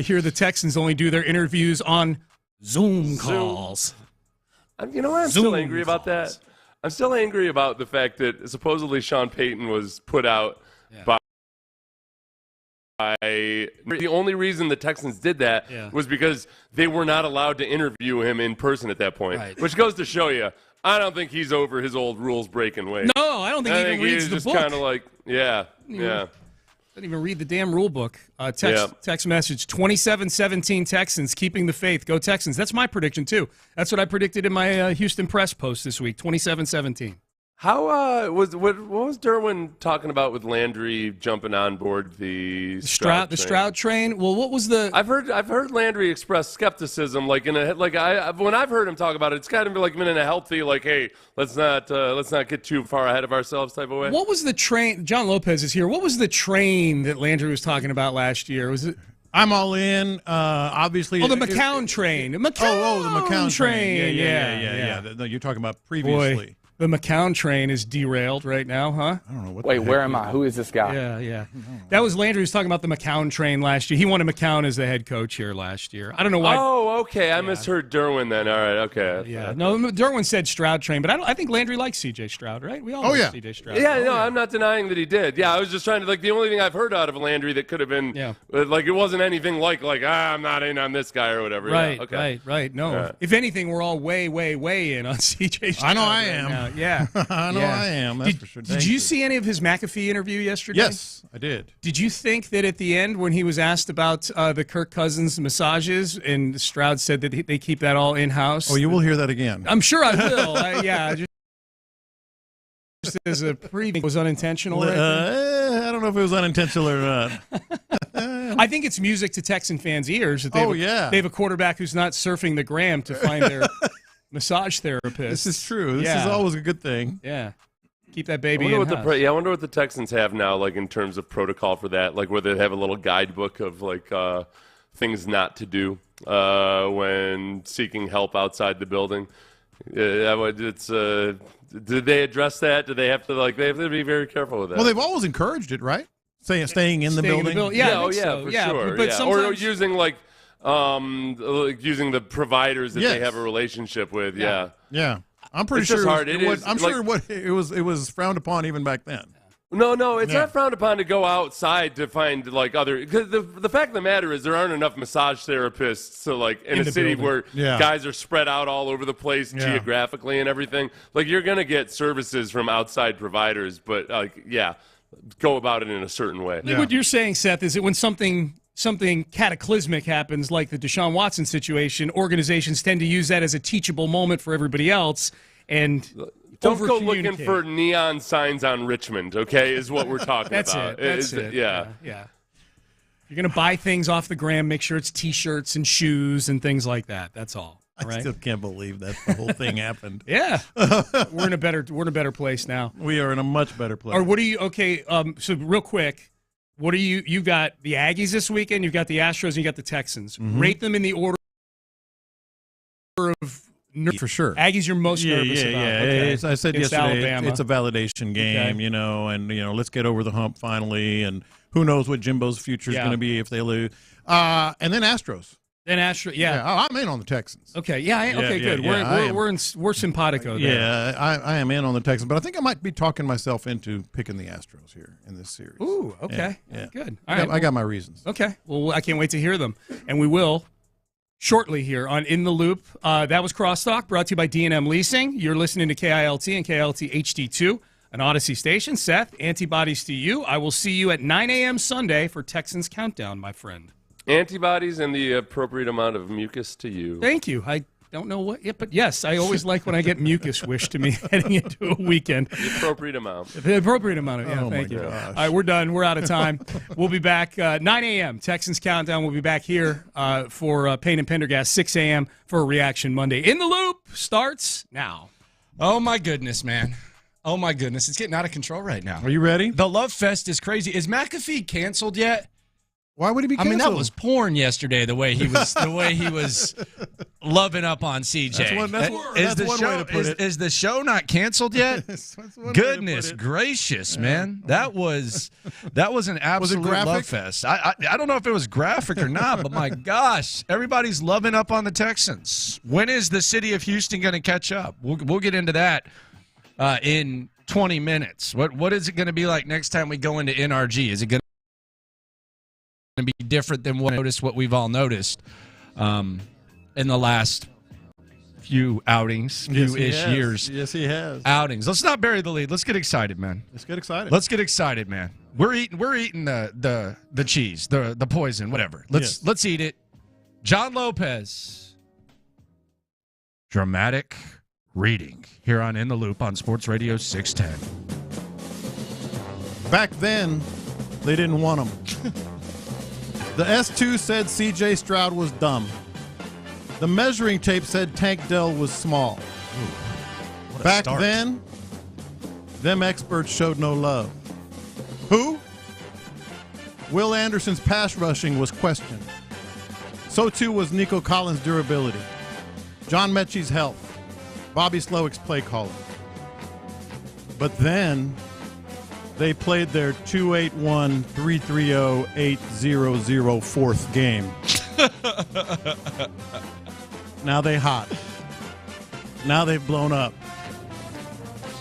hear the Texans only do their interviews on Zoom calls. You know what? I'm still angry about that. I'm still angry about the fact that supposedly Sean Payton was put out by the only reason the Texans did that was because they were not allowed to interview him in person at that point, which goes to show you, I don't think he's over his old rules-breaking ways. No, I don't think he even reads the book. Just kind of like, Doesn't even read the damn rule book. Text message, 27-17 Texans, keeping the faith. Go Texans. That's my prediction, too. That's what I predicted in my Houston Press post this week, 27-17. How what was Derwin talking about with Landry jumping on board the Stroud train? Well, what was the? I've heard Landry express skepticism, when I've heard him talk about it, it's kind of like been in a healthy, hey, let's not get too far ahead of ourselves type of way. What was the train? John Lopez is here. What was the train that Landry was talking about last year? Was it? I'm all in. Obviously. Oh, the McCown train. The McCown train. Yeah. You're talking about previously. Boy. The McCown train is derailed right now, huh? I don't know what. Wait, where am I? Who is this guy? Yeah. That was Landry was talking about the McCown train last year. He wanted McCown as the head coach here last year. I don't know why. Oh, okay. I misheard Derwin then. All right, okay. Yeah. No, Derwin said Stroud train, but I think Landry likes C.J. Stroud, right? We all like C.J. Stroud. Yeah, I'm not denying that he did. Yeah, I was just trying to, the only thing I've heard out of Landry that could have been, it wasn't anything I'm not in on this guy or whatever. Right, yeah, okay. right. No. If anything, we're all way, way, way in on C.J. Stroud. I know I am. Yeah. I know I am. That's for sure. Did you see any of his McAfee interview yesterday? Yes, I did. Did you think that at the end when he was asked about the Kirk Cousins massages and Stroud said that they keep that all in-house? Oh, you will hear that again. I'm sure I will. Just as a preview, was unintentional. Right I don't know if it was unintentional or not. I think it's music to Texan fans' ears. That they have a quarterback who's not surfing the gram to find their massage therapist. This is true. This is always a good thing. Yeah. Keep that baby in house. I wonder what the Texans have now, in terms of protocol for that, where they have a little guidebook of things not to do when seeking help outside the building. Did they address that? Do they have to they have to be very careful with that? Well, they've always encouraged it, right? Staying in the building. Yeah, for sure. But or using using the providers that they have a relationship with. Yeah. I'm pretty sure it was frowned upon even back then. No, it's not frowned upon to go outside to find other. Because the fact of the matter is there aren't enough massage therapists in a city where guys are spread out all over the place geographically and everything. You're gonna get services from outside providers, but go about it in a certain way. What you're saying, Seth, is that when something cataclysmic happens, like the Deshaun Watson situation, organizations tend to use that as a teachable moment for everybody else and don't go looking for neon signs on Richmond, okay, is what we're talking about. That's it. Yeah. If you're going to buy things off the gram, make sure it's T-shirts and shoes and things like that. That's all. Right? I still can't believe that the whole thing happened. Yeah. We're in a better place now. We are in a much better place. Or what do you so real quick, what are you've got the Aggies this weekend, you've got the Astros, and you got the Texans. Mm-hmm. Rate them in the order of for sure. Aggies you're most nervous about. Okay. I said Against yesterday Alabama. it's a validation game, and let's get over the hump finally, and who knows what Jimbo's future is going to be if they lose. And then Astros. I'm in on the Texans. Okay, good. We're simpatico there. Yeah, I am in on the Texans, but I think I might be talking myself into picking the Astros here in this series. Ooh, okay. Yeah. Good. All right. I got my reasons. Okay. Well, I can't wait to hear them, and we will shortly here on In the Loop. That was Crosstalk, brought to you by D&M Leasing. You're listening to KILT and KILT HD2, an Odyssey station. Seth, antibodies to you. I will see you at 9 a.m. Sunday for Texans Countdown, my friend. Antibodies and the appropriate amount of mucus to you. Thank you. I don't know what yet, but yes, I always like when I get mucus wished to me heading into a weekend. The appropriate amount. The appropriate amount. Thank you. Gosh. All right, we're done. We're out of time. We'll be back 9 a.m. Texans Countdown. We'll be back here for Payne and Pendergast, 6 a.m. for a Reaction Monday. In the Loop starts now. Oh, my goodness, man. Oh, my goodness. It's getting out of control right now. Are you ready? The Love Fest is crazy. Is McAfee canceled yet? Why would he be canceled? I mean, that was porn yesterday, the way he was loving up on CJ. That's one way to put it. Is the show not canceled yet? Goodness gracious, man. That was an absolute love fest. I don't know if it was graphic or not, but my gosh, everybody's loving up on the Texans. When is the city of Houston going to catch up? We'll get into that in 20 minutes. What is it going to be like next time we go into NRG? Is it going to be different than what we've all noticed in the last few outings, few-ish years? Yes, he has. Outings. Let's not bury the lead. Let's get excited, man. Let's get excited, man. We're eating the cheese, the poison, whatever. Let's eat it. John Lopez. Dramatic reading here on In the Loop on Sports Radio 610. Back then, they didn't want him. The S2 said C.J. Stroud was dumb. The measuring tape said Tank Dell was small. Back then, them experts showed no love. Who? Will Anderson's pass rushing was questioned. So too was Nico Collins' durability, John Mechie's health, Bobby Slowick's play calling. But then they played their 281-330-800 fourth game. Now they hot. Now they've blown up.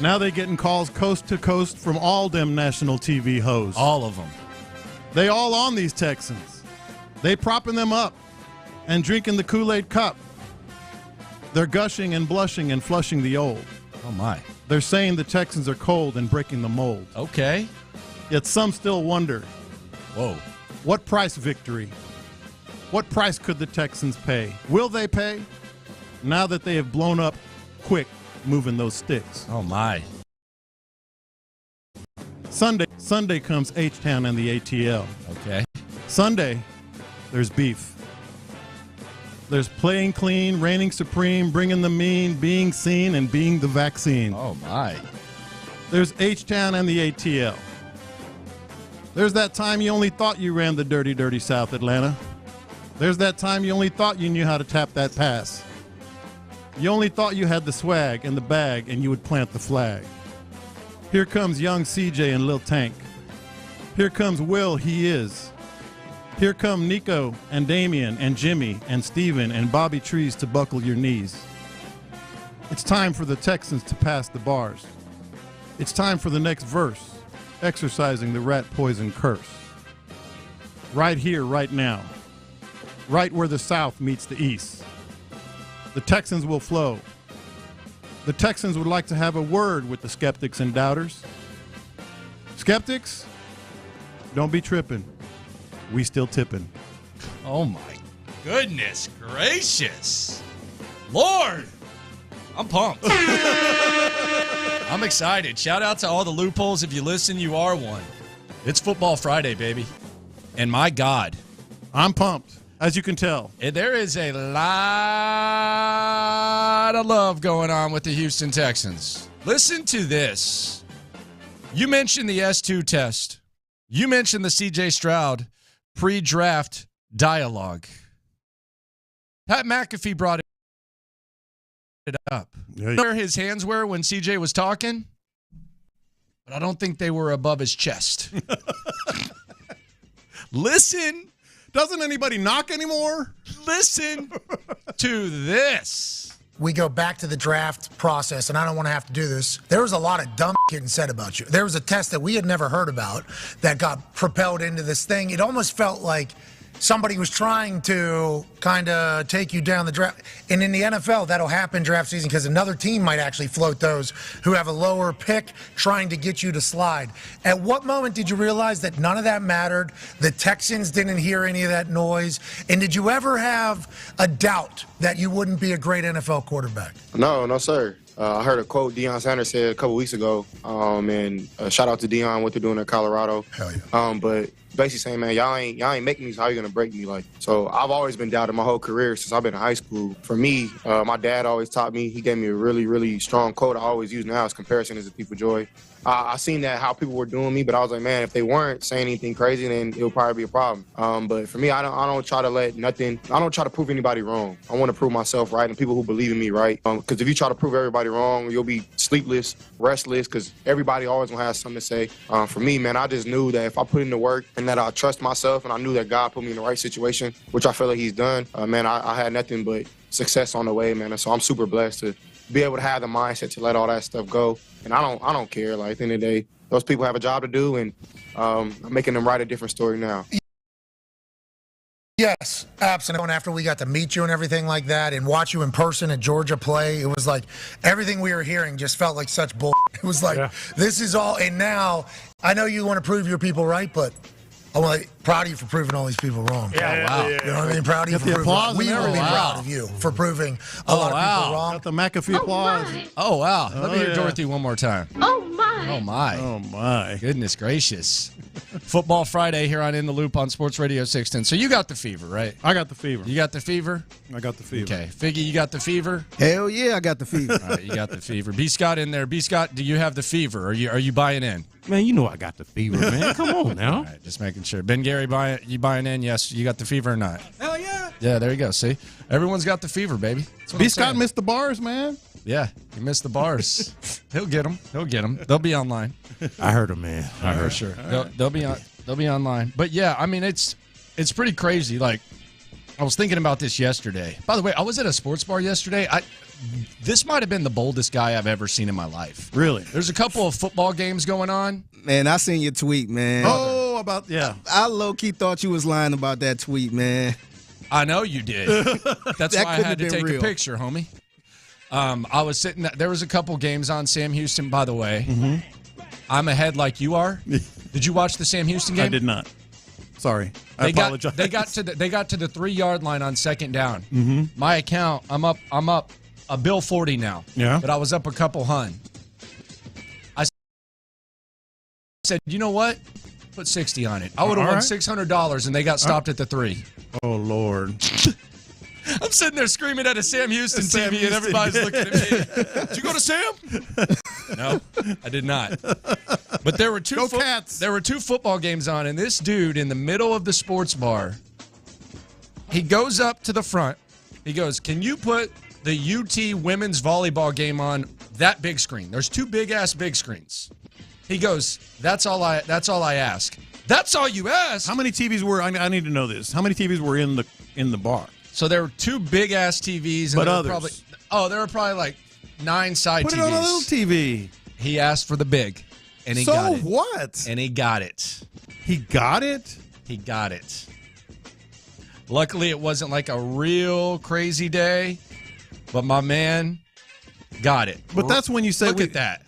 Now they getting calls coast to coast from all them national TV hosts. All of them. They all on these Texans. They propping them up and drinking the Kool-Aid cup. They're gushing and blushing and flushing the old. Oh, my. They're saying the Texans are cold and breaking the mold. Okay. Yet some still wonder, whoa, what price victory? What price could the Texans pay? Will they pay? Now that they have blown up quick moving those sticks. Oh, my. Sunday comes H-Town and the ATL. Okay. Sunday, there's beef. There's playing clean, reigning supreme, bringing the mean, being seen, and being the vaccine. Oh, my. There's H-Town and the ATL. There's that time you only thought you ran the dirty, dirty South Atlanta. There's that time you only thought you knew how to tap that pass. You only thought you had the swag and the bag and you would plant the flag. Here comes young CJ and Lil Tank. Here comes Will, he is. Here come Nico and Damian and Jimmy and Steven and Bobby Trees to buckle your knees. It's time for the Texans to pass the bars. It's time for the next verse, exercising the rat poison curse. Right here, right now. Right where the South meets the East. The Texans will flow. The Texans would like to have a word with the skeptics and doubters. Skeptics, don't be tripping. We still tipping. Oh, my goodness gracious. Lord, I'm pumped. I'm excited. Shout out to all the loopholes. If you listen, you are one. It's Football Friday, baby. And my God. I'm pumped, as you can tell. There is a lot of love going on with the Houston Texans. Listen to this. You mentioned the S2 test. You mentioned the C.J. Stroud pre-draft dialogue. Pat McAfee brought it up. Yeah. Where his hands were when CJ was talking, but I don't think they were above his chest. Listen. Doesn't anybody knock anymore? Listen to this. We go back to the draft process, and I don't want to have to do this. There was a lot of dumb getting said about you. There was a test that we had never heard about that got propelled into this thing. It almost felt like somebody was trying to kind of take you down the draft. And in the NFL, that'll happen draft season because another team might actually float those who have a lower pick trying to get you to slide. At what moment did you realize that none of that mattered? The Texans didn't hear any of that noise? And did you ever have a doubt that you wouldn't be a great NFL quarterback? No, sir. I heard a quote Deion Sanders said a couple weeks ago, and shout out to Deion, what they're doing in Colorado. Hell yeah. But basically saying, man, y'all ain't making me, so how you gonna break me? Like, so I've always been doubted my whole career since I've been in high school. For me, my dad always taught me. He gave me a really, really strong quote I always use now. Is comparison is a thief of joy. I seen that how people were doing me, but I was like, man, if they weren't saying anything crazy, then it would probably be a problem. But for me, I don't try to I don't try to prove anybody wrong. I want to prove myself right and people who believe in me right. Because if you try to prove everybody wrong, you'll be sleepless, restless, because everybody always gonna have something to say. For me, man, I just knew that if I put in the work and that I trust myself and I knew that God put me in the right situation, which I feel like he's done, man, I had nothing but success on the way, man. And so I'm super blessed to be able to have the mindset to let all that stuff go. And I don't care. Like, at the end of the day, those people have a job to do, and I'm making them write a different story now. Yes, absolutely. And after we got to meet you and everything like that and watch you in person at Georgia play, it was like everything we were hearing just felt like such bull. It was like, This is all. And now I know you want to prove your people right, but I'm proud of you for proving all these people wrong. Yeah, wow. You know what I mean? Proud of you for proving. We will be proud of you for proving a lot of people wrong. Got the McAfee applause. Oh, wow. Let me hear Dorothy one more time. Oh, my. Oh, my. Oh, my. Goodness gracious. Football Friday here on In the Loop on Sports Radio 610. So you got the fever, right? I got the fever. You got the fever? I got the fever. Okay. Figgy, you got the fever? Hell yeah, I got the fever. All right, you got the fever. B. Scott in there. B. Scott, do you have the fever? Are you buying in? Man, you know I got the fever, man. Come on now. All right, just making sure. Ben Gary, you buying in? Yes, you got the fever or not? Hell yeah. Yeah, there you go. See? Everyone's got the fever, baby. B. Scott missed the bars, man. Yeah, he missed the bars. He'll get them. They'll be online. I heard him, man. I heard. For sure. They'll be online. But yeah, I mean it's pretty crazy. Like, I was thinking about this yesterday. By the way, I was at a sports bar yesterday. This might have been the boldest guy I've ever seen in my life. Really? There's a couple of football games going on. Man, I seen your tweet, man. Oh, I low-key thought you was lying about that tweet, man. I know you did. That's why I had to take a picture, homie. I was sitting there was a couple games on Sam Houston, by the way. Mm-hmm. I'm ahead like you are. Did you watch the Sam Houston game? I did not. Sorry. I apologize. They got to the 3-yard line on second down. Mm-hmm. My account, I'm up a bill 40 now. Yeah. But I was up a couple hun. I said, you know what? Put 60 on it. I would have won $600, and they got stopped at the 3. Oh, Lord. I'm sitting there screaming at a Sam Houston TV, and everybody's looking at me. Did you go to Sam? No, I did not. But there were two football games on, and this dude in the middle of the sports bar, he goes up to the front. He goes, can you put the UT women's volleyball game on that big screen? There's 2 big-ass big screens. He goes, that's all I ask. That's all you ask? How many TVs were, I need to know this. How many TVs were in the bar? So there were 2 big-ass TVs. And but others? There were probably like 9 side TVs. Put it on a little TV. He asked for the big, and he got it. So what? And he got it. He got it? He got it. Luckily, it wasn't like a real crazy day, but my man got it. But that's when you say Look at that.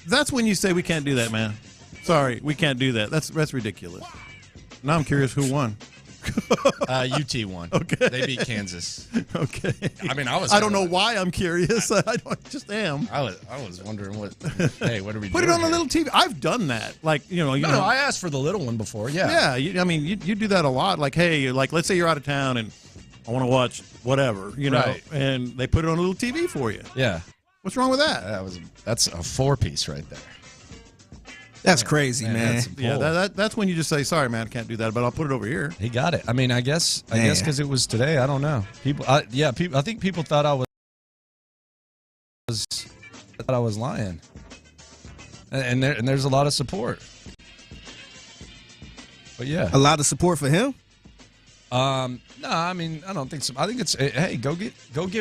That's when you say we can't do that, man. Sorry, we can't do that. That's ridiculous. Now I'm curious who won. UT won. Okay. They beat Kansas. Okay. I mean, I don't know why I'm curious. I just am. I was wondering what are we doing? Put it on a little TV. I've done that. Like, No, I asked for the little one before. Yeah. Yeah. You do that a lot. Like, hey, let's say you're out of town and I want to watch whatever, Right. and they put it on a little TV for you. Yeah. What's wrong with that? That's a 4-piece right there. That's crazy, man. That's when you just say, sorry, man, I can't do that, but I'll put it over here. He got it. I mean, I guess because it was today. I don't know. I think people thought I was lying, and there's a lot of support. But yeah, a lot of support for him. No, I mean, I don't think so. I think it's hey, go get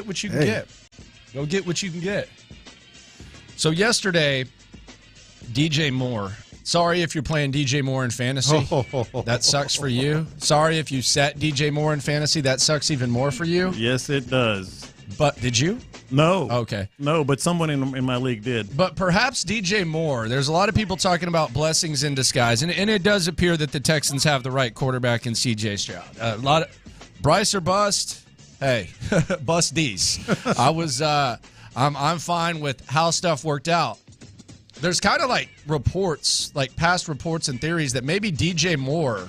what you can get. Go get what you can get. So yesterday, DJ Moore. Sorry if you're playing DJ Moore in fantasy. That sucks for you. Sorry if you set DJ Moore in fantasy. That sucks even more for you. Yes, it does. But did you? No. Okay. No, but someone in my league did. But perhaps DJ Moore. There's a lot of people talking about blessings in disguise, and it does appear that the Texans have the right quarterback in C.J. Stroud. A lot of Bryce or bust. Hey, bust D's. I'm fine with how stuff worked out. There's kind of like reports, like past reports and theories that maybe DJ Moore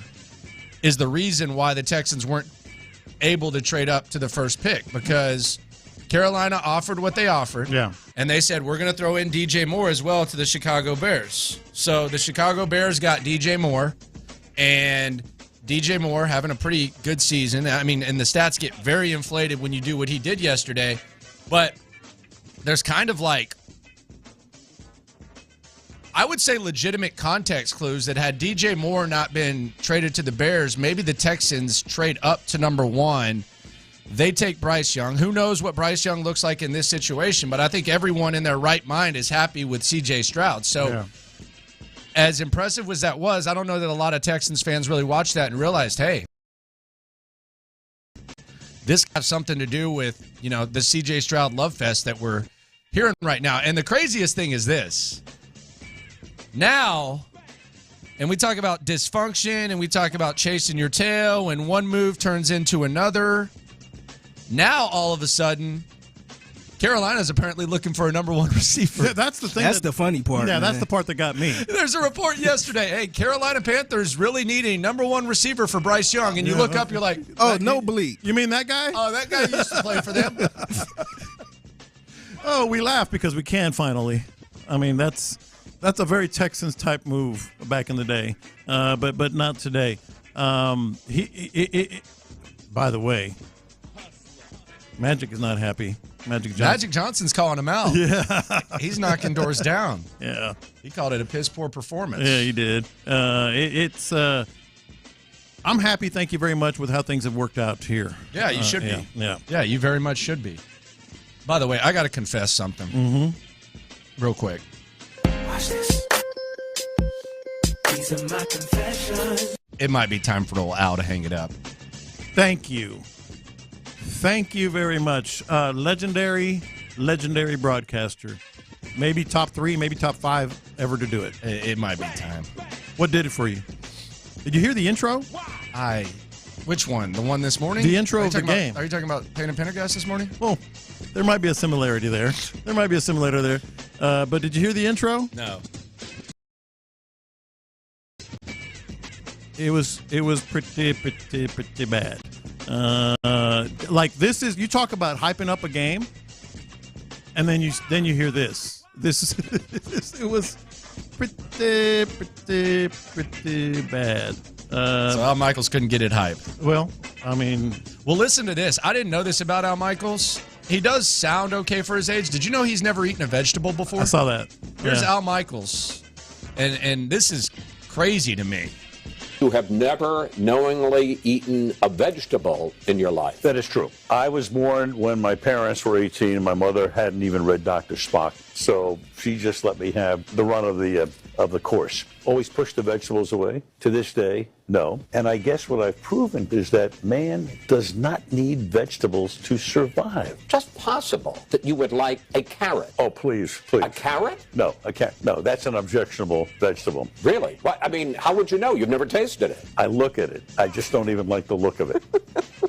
is the reason why the Texans weren't able to trade up to the first pick, because Carolina offered what they offered. Yeah. And they said, we're going to throw in DJ Moore as well to the Chicago Bears. So the Chicago Bears got DJ Moore, and DJ Moore having a pretty good season. I mean, and the stats get very inflated when you do what he did yesterday. But there's kind of like, I would say, legitimate context clues that had DJ Moore not been traded to the Bears, maybe the Texans trade up to number 1. They take Bryce Young. Who knows what Bryce Young looks like in this situation, but I think everyone in their right mind is happy with C.J. Stroud. So as impressive as that was, I don't know that a lot of Texans fans really watched that and realized, hey, this has something to do with, the C.J. Stroud love fest that we're hearing right now. And the craziest thing is this. Now, and we talk about dysfunction and we talk about chasing your tail and one move turns into another. Now, all of a sudden, Carolina's apparently looking for a number 1 receiver. Yeah, that's the thing. That's the funny part. Yeah, man. that's the part that got me. There's a report yesterday. Hey, Carolina Panthers really need a number 1 receiver for Bryce Young. And you look up, you're like, oh, no bleep. You mean that guy? Oh, that guy used to play for them. Oh, we laugh because we can finally. I mean, that's a very Texans type move back in the day, but not today. By the way, Magic is not happy. Magic Johnson's calling him out. Yeah. He's knocking doors down. Yeah. He called it a piss poor performance. Yeah, he did. I'm happy, thank you very much, with how things have worked out here. Yeah, you should be. Yeah, you very much should be. By the way, I got to confess something. Real quick. Watch this. These are my confessions. It might be time for old Al to hang it up. Thank you. Thank you very much. Legendary broadcaster. Maybe top 3, maybe top 5 ever to do it. It might be time. What did it for you? Did you hear the intro? Which one? The one this morning? The intro of the game. Are you talking about Payne and Pendergast this morning? Well, there might be a similarity there. But did you hear the intro? No. It was pretty bad. Like, this is, you talk about hyping up a game, and then you hear this. It was pretty bad. So Al Michaels couldn't get it hyped. Well, I mean, listen to this. I didn't know this about Al Michaels. He does sound okay for his age. Did you know he's never eaten a vegetable before? I saw that. Here's Al Michaels, and this is crazy to me. You have never knowingly eaten a vegetable in your life. That is true. I was born when my parents were 18 and my mother hadn't even read Dr. Spock, so she just let me have the run of the course. Always pushed the vegetables away. To this day, no. And I guess what I've proven is that man does not need vegetables to survive. Just possible that you would like a carrot. Oh, please. A carrot? No, a carrot. No, that's an objectionable vegetable. Really? What? I mean, how would you know? You've never tasted it. I look at it. I just don't even like the look of it.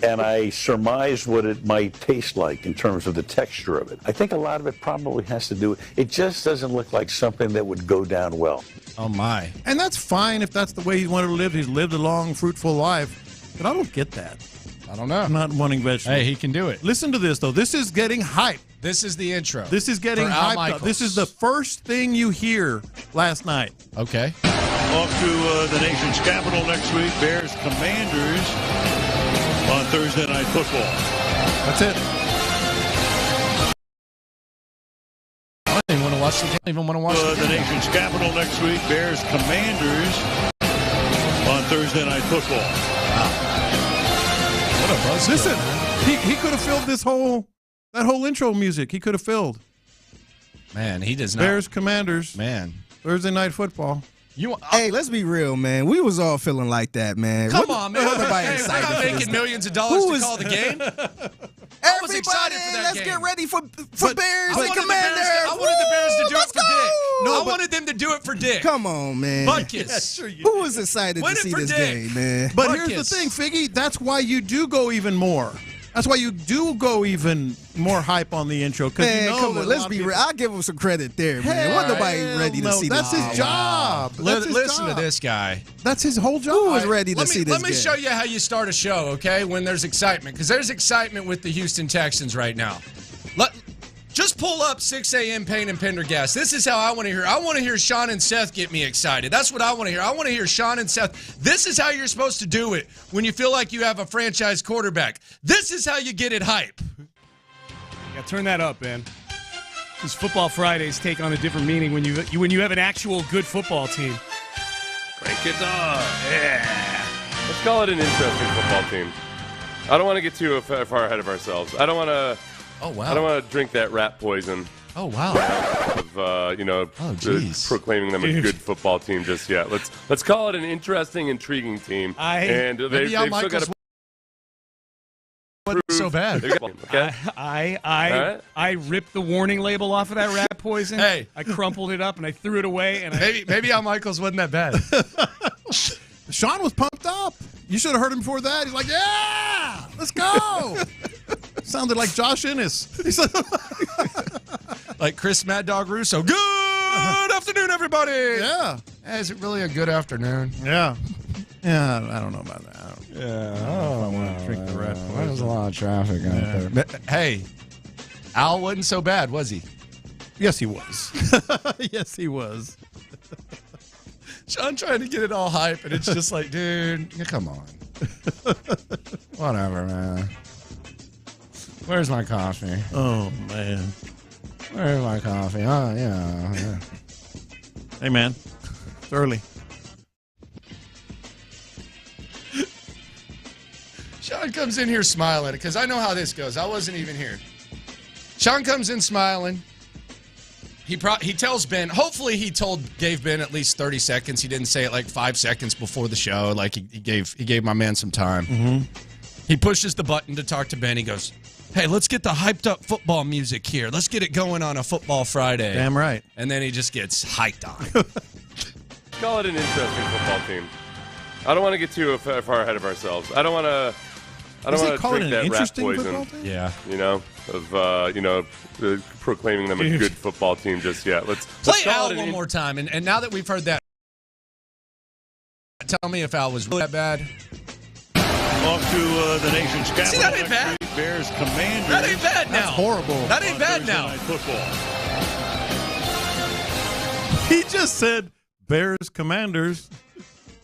And I surmise what it might taste like in terms of the texture of it. I think a lot of it probably has to do, it just doesn't look like something that would go down well. Oh, my. And that's fine if that's the way he wanted to live. He's lived a long, fruitful life. But I don't get that. I don't know. I'm not wanting vegetables. Hey, he can do it. Listen to this, though. This is getting hype. This is the intro. This is getting hyped up. This is the first thing you hear last night. Okay. Off to the nation's capital next week. Bears Commanders on Thursday Night Football. That's it. I don't even want to watch the game. I don't even want to watch the nation's capital next week. Bears Commanders on Thursday Night Football. Wow. What a buzz. Listen, he could have filled that whole intro music. He could have filled. Man, he does not. Bears Commanders. Man. Thursday Night Football. Hey, let's be real, man. We was all feeling like that, man. Come on, man. We're not making millions of dollars to call the game. I was excited for that let's game. get ready for Bears and Commanders. I wanted the Bears to do it for Dick. No, I wanted them to do it for Dick. Come on, man. Butkus. Yeah, sure Who was excited to see this game, man? But here's the thing, Figgy. That's why you do go even more. That's why you do go even more hype on the intro. Man, you know come on, let's be real. I'll give him some credit there, man. Wasn't nobody ready to see this game. That's his job. Listen to this guy. That's his whole job. Who was ready to see this game? Let me show you how you start a show, okay, when there's excitement. Because there's excitement with the Houston Texans right now. Just pull up 6 a.m. Payne and Pendergast. This is how I want to hear. I want to hear Sean and Seth get me excited. That's what I want to hear. I want to hear Sean and Seth. This is how you're supposed to do it when you feel like you have a franchise quarterback. This is how you get it hype. Yeah, turn that up, man. These football Fridays take on a different meaning when you have an actual good football team. Crank it up. Yeah. Let's call it an interesting football team. I don't want to get too far ahead of ourselves. I don't want to. Oh, wow. I don't want to drink that rat poison. Oh, wow. Of, proclaiming them a good football team just yet. Let's call it an interesting, intriguing team. They've still got to wasn't so bad. Okay. I ripped the warning label off of that rat poison. Hey. I crumpled it up and I threw it away. And maybe Al Michaels wasn't that bad. Sean was pumped up. You should have heard him before that. He's like, yeah, let's go. Sounded like Josh Ennis. Like Chris Mad Dog Russo. Good afternoon, everybody. Yeah. Is it really a good afternoon? Yeah. Yeah, I don't know about that. I want to drink the rat poison. There's a lot of traffic out there. Hey, Al wasn't so bad, was he? Yes, he was. Yes, he was. Sean trying to get it all hype, and it's just like, dude, come on. Whatever, man. Where's my coffee? Oh, man. Where's my coffee? Oh, yeah. Hey, man. It's early. Sean comes in here smiling, because I know how this goes. I wasn't even here. Sean comes in smiling. He tells Ben, hopefully he gave Ben at least 30 seconds. He didn't say it like 5 seconds before the show. Like he gave my man some time. Mm-hmm. He pushes the button to talk to Ben. He goes, hey, let's get the hyped up football music here. Let's get it going on a football Friday. Damn right. And then he just gets hyped on. Let's call it an interesting football team. I don't want to get too far ahead of ourselves. I don't want to drink that rat poison. Yeah. Proclaiming them a good football team just yet. Let's play Al one more time. And now that we've heard that, tell me if Al was really that bad. Off to the nation's capital. See, that ain't bad. Bears Commanders. That ain't bad now. That's horrible. That ain't bad now. Football. He just said Bears Commanders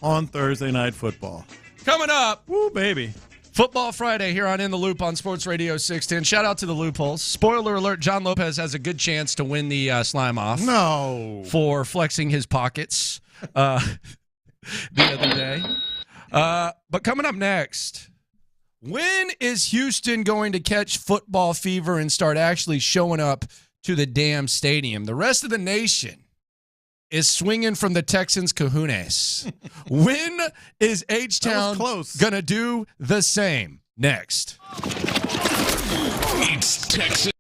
on Thursday Night Football. Coming up. Woo, baby. Football Friday here on In the Loop on Sports Radio 610. Shout out to the Loopholes. Spoiler alert, John Lopez has a good chance to win the slime off. No. For flexing his pockets the other day. But coming up next, when is Houston going to catch football fever and start actually showing up to the damn stadium? The rest of the nation is swinging from the Texans' kahunas. When is H-Town going to do the same? Next. It's Texas.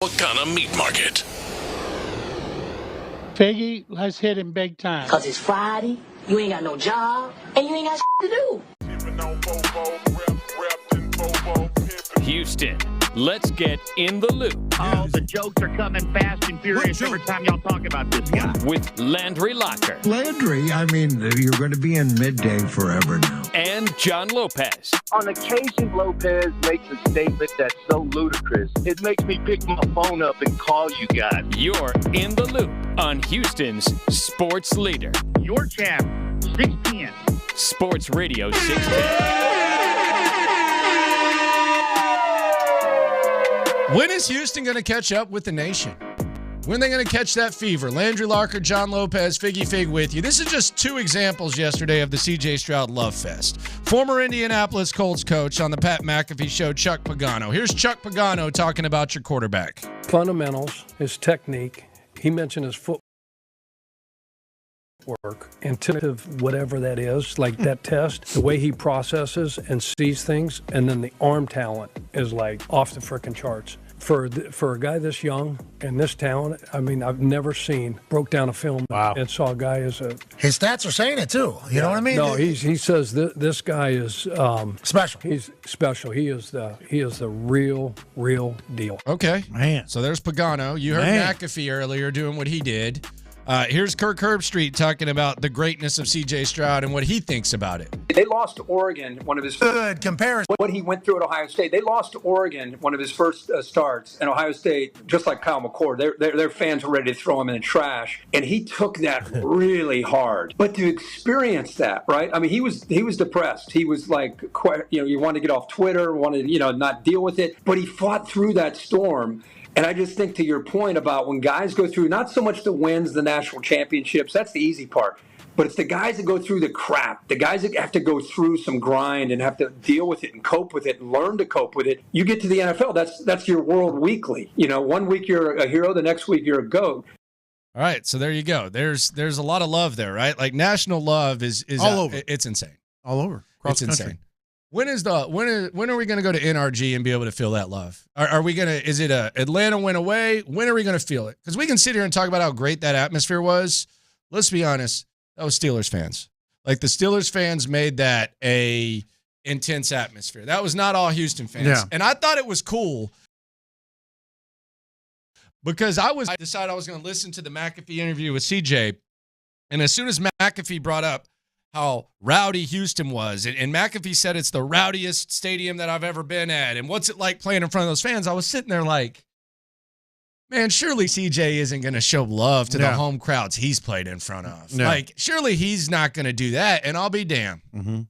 Tropicana Meat Market. Figgy, let's hit him big time. Because it's Friday, you ain't got no job, and you ain't got to do. Houston, let's get in the loop. Oh, the jokes are coming fast and furious every time y'all talk about this guy. With Landry Locker. Landry, I mean, you're going to be in midday forever now. And John Lopez. On occasion, Lopez makes a statement that's so ludicrous, it makes me pick my phone up and call you guys. You're in the loop on Houston's sports leader. Your champ, 610. Sports Radio 610. When is Houston going to catch up with the nation? When are they going to catch that fever? Landry Locker, John Lopez, Figgy Fig with you. This is just two examples yesterday of the C.J. Stroud Love Fest. Former Indianapolis Colts coach on the Pat McAfee Show, Chuck Pagano. Here's Chuck Pagano talking about your quarterback. Fundamentals, his technique. He mentioned his footwork, intuitive, whatever that is, like that test, the way he processes and sees things, and then the arm talent is like off the frickin' charts. For a guy this young and this talent, I mean, I've never broke down a film and saw a guy as a... His stats are saying it, too. You know what I mean? No, he says this guy is... special. He's special. He is the real deal. Okay. Man. So there's Pagano. You heard McAfee earlier doing what he did. Here's Kirk Herbstreit talking about the greatness of C.J. Stroud and what he thinks about it. They lost to Oregon, one of his good comparison. What he went through at Ohio State. They lost to Oregon, one of his first starts, and Ohio State, just like Kyle McCord, their fans were ready to throw him in the trash, and he took that really hard. But to experience that, right? I mean, he was depressed. He was like, you wanted to get off Twitter, wanted not deal with it, but he fought through that storm. And I just think to your point about when guys go through, not so much the wins, the national championships, that's the easy part. But it's the guys that go through the crap, the guys that have to go through some grind and have to deal with it and cope with it and learn to cope with it. You get to the NFL, that's your world weekly. 1 week you're a hero, the next week you're a GOAT. All right, so there you go. There's a lot of love there, right? Like national love is all over. It's insane. All over. It's insane. When are we going to go to NRG and be able to feel that love? Are we going to? Is it a Atlanta win away? When are we going to feel it? Because we can sit here and talk about how great that atmosphere was. Let's be honest, that was Steelers fans. Like the Steelers fans made that a intense atmosphere. That was not all Houston fans. Yeah. And I thought it was cool because I decided I was going to listen to the McAfee interview with CJ, and as soon as McAfee brought up how rowdy Houston was. And McAfee said it's the rowdiest stadium that I've ever been at. And what's it like playing in front of those fans? I was sitting there like, man, surely CJ isn't going to show love to the home crowds he's played in front of. No. Like, surely he's not going to do that. And I'll be damned. Mm-hmm.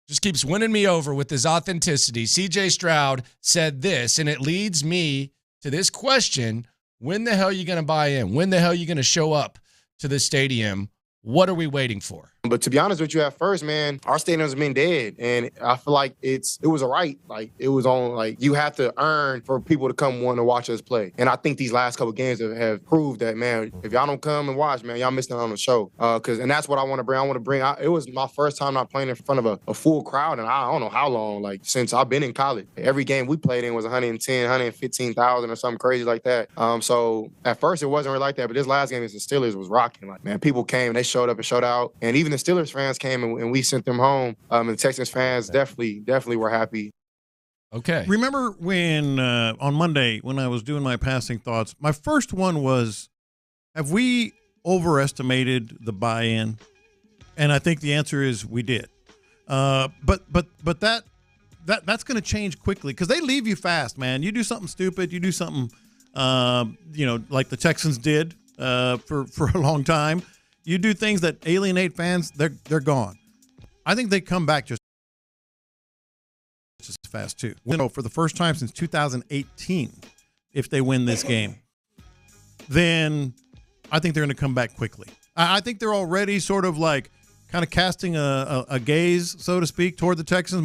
Just keeps winning me over with his authenticity. CJ Stroud said this, and it leads me to this question. When the hell are you going to buy in? When the hell are you going to show up to the stadium? What are we waiting for? But to be honest with you, at first, man, our stadium's been dead, and I feel like it was a right. Like it was on. Like you have to earn for people to come want to watch us play. And I think these last couple games have proved that, man. If y'all don't come and watch, man, y'all missing out on the show. And that's what I want to bring. I want to bring out. It was my first time not playing in front of a full crowd, and I don't know how long. Like since I've been in college, every game we played in was 110, 115,000 or something crazy like that. So at first it wasn't really like that, but this last game against the Steelers was rocking. Like man, people came, they showed up and showed out, and even the Steelers fans came and we sent them home. And the Texans fans definitely were happy. Okay. Remember when on Monday when I was doing my passing thoughts, my first one was, have we overestimated the buy-in? And I think the answer is we did. But that's going to change quickly because they leave you fast, man. You do something stupid, you do something, like the Texans did for a long time. You do things that alienate fans, they're gone. I think they come back just as fast, too. For the first time since 2018, if they win this game, then I think they're going to come back quickly. I think they're already sort of like kind of casting a gaze, so to speak, toward the Texans.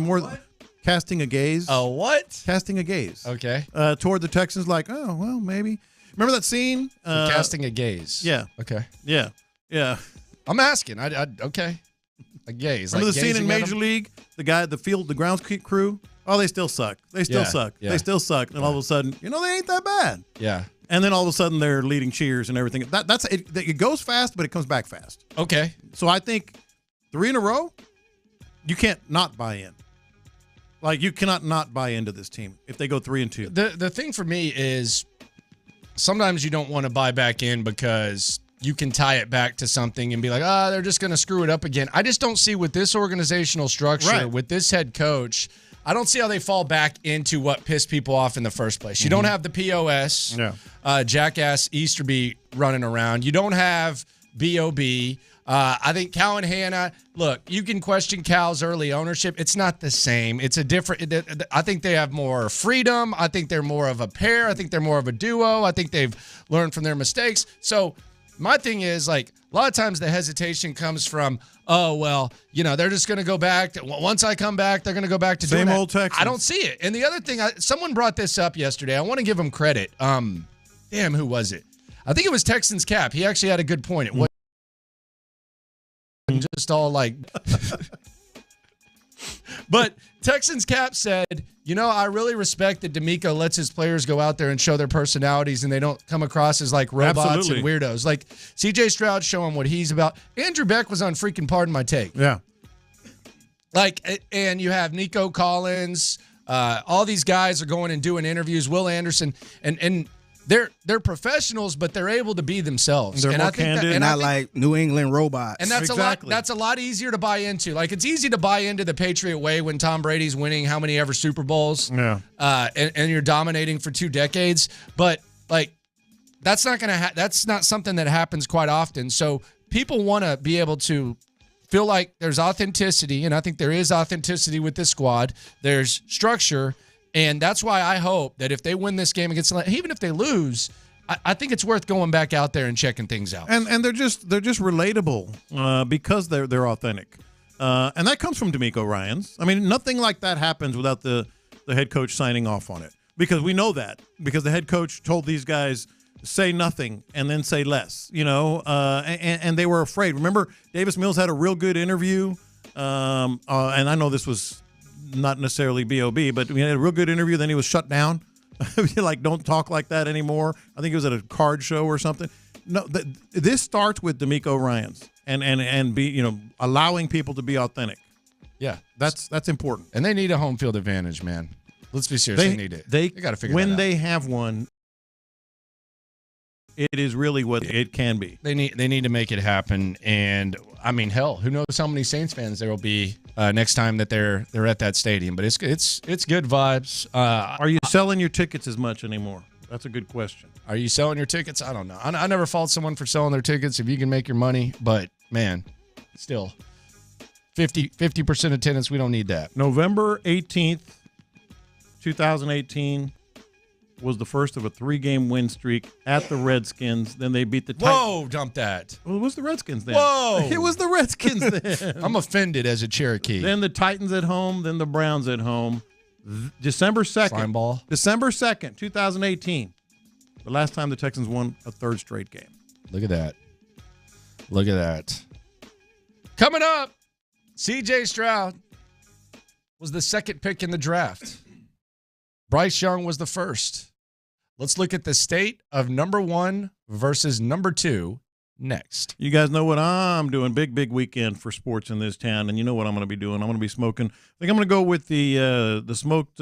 Casting a gaze. Oh, what? Casting a gaze. Okay. Toward the Texans like, oh, well, maybe. Remember that scene? Casting a gaze. Yeah. Okay. Yeah. Yeah. I'm asking. Okay. A gaze. Remember like the scene in Major League? The guy at the grounds crew Oh, they still suck. They still suck. Yeah. They still suck. And all of a sudden, they ain't that bad. Yeah. And then all of a sudden, they're leading cheers and everything. It goes fast, but it comes back fast. Okay. So I think 3 in a row, you can't not buy in. Like, you cannot not buy into this team if they go 3-2. The thing for me is sometimes you don't want to buy back in because you can tie it back to something and be like, they're just going to screw it up again. I just don't see with this organizational structure, with this head coach, I don't see how they fall back into what pissed people off in the first place. You don't have the POS, jackass Easterby running around. You don't have B.O.B. I think Cal and Hannah, look, you can question Cal's early ownership. It's not the same. It's a different – I think they have more freedom. I think they're more of a pair. I think they're more of a duo. I think they've learned from their mistakes. So my thing is, like, a lot of times the hesitation comes from, they're just going to go back. Once I come back, they're going to go back to doing same that. old Texans. I don't see it. And the other thing, someone brought this up yesterday. I want to give them credit. Who was it? I think it was Texans Cap. He actually had a good point. It was just all like but Texans Cap said, I really respect that D'Amico lets his players go out there and show their personalities and they don't come across as like robots and weirdos. Like CJ Stroud showing what he's about. Andrew Beck was on freaking Pardon My Take. Yeah. Like, and you have Nico Collins, all these guys are going and doing interviews, Will Anderson, and they're professionals, but they're able to be themselves. They're and more I think candid. that, Not like New England robots. and that's a lot easier to buy into. Like, it's easy to buy into the Patriot way when Tom Brady's winning how many ever Super Bowls, and you're dominating for 2 decades. But like, that's not that's not something that happens quite often. So people want to be able to feel like there's authenticity, and I think there is authenticity with this squad. There's structure. And that's why I hope that if they win this game against Atlanta, even if they lose, I think it's worth going back out there and checking things out. And they're just relatable because they're authentic, and that comes from D'Amico Ryans. I mean, nothing like that happens without the head coach signing off on it, because we know that, because the head coach told these guys say nothing and then say less, and they were afraid. Remember, Davis Mills had a real good interview, and I know this was not necessarily B.O.B., but we had a real good interview. Then he was shut down. Like, don't talk like that anymore. I think it was at a card show or something. No, this starts with D'Amico Ryans and be allowing people to be authentic. Yeah, that's important. And they need a home field advantage, man. Let's be serious. They need it. They got to figure that out. When they have one, it is really what it can be. They need to make it happen. And I mean, hell, who knows how many Saints fans there will be next time that they're at that stadium. But it's good vibes. Are you selling your tickets as much anymore? That's a good question. Are you selling your tickets? I don't know. I never fault someone for selling their tickets if you can make your money. But man, still 50% attendance. We don't need that. November 18th, 2018. Was the first of a 3-game win streak at the Redskins. Then they beat the Titans. Whoa, dump that. Well, it was the Redskins then. Whoa. It was the Redskins then. I'm offended as a Cherokee. Then the Titans at home, then the Browns at home. December 2nd. Slime ball. December 2nd, 2018. The last time the Texans won a 3rd straight game. Look at that. Look at that. Coming up, C.J. Stroud was the 2nd pick in the draft. Bryce Young was the 1st. Let's look at the state of number 1 versus number 2 next. You guys know what I'm doing. Big weekend for sports in this town, and you know what I'm going to be doing. I'm going to be smoking. I think I'm going to go with the smoked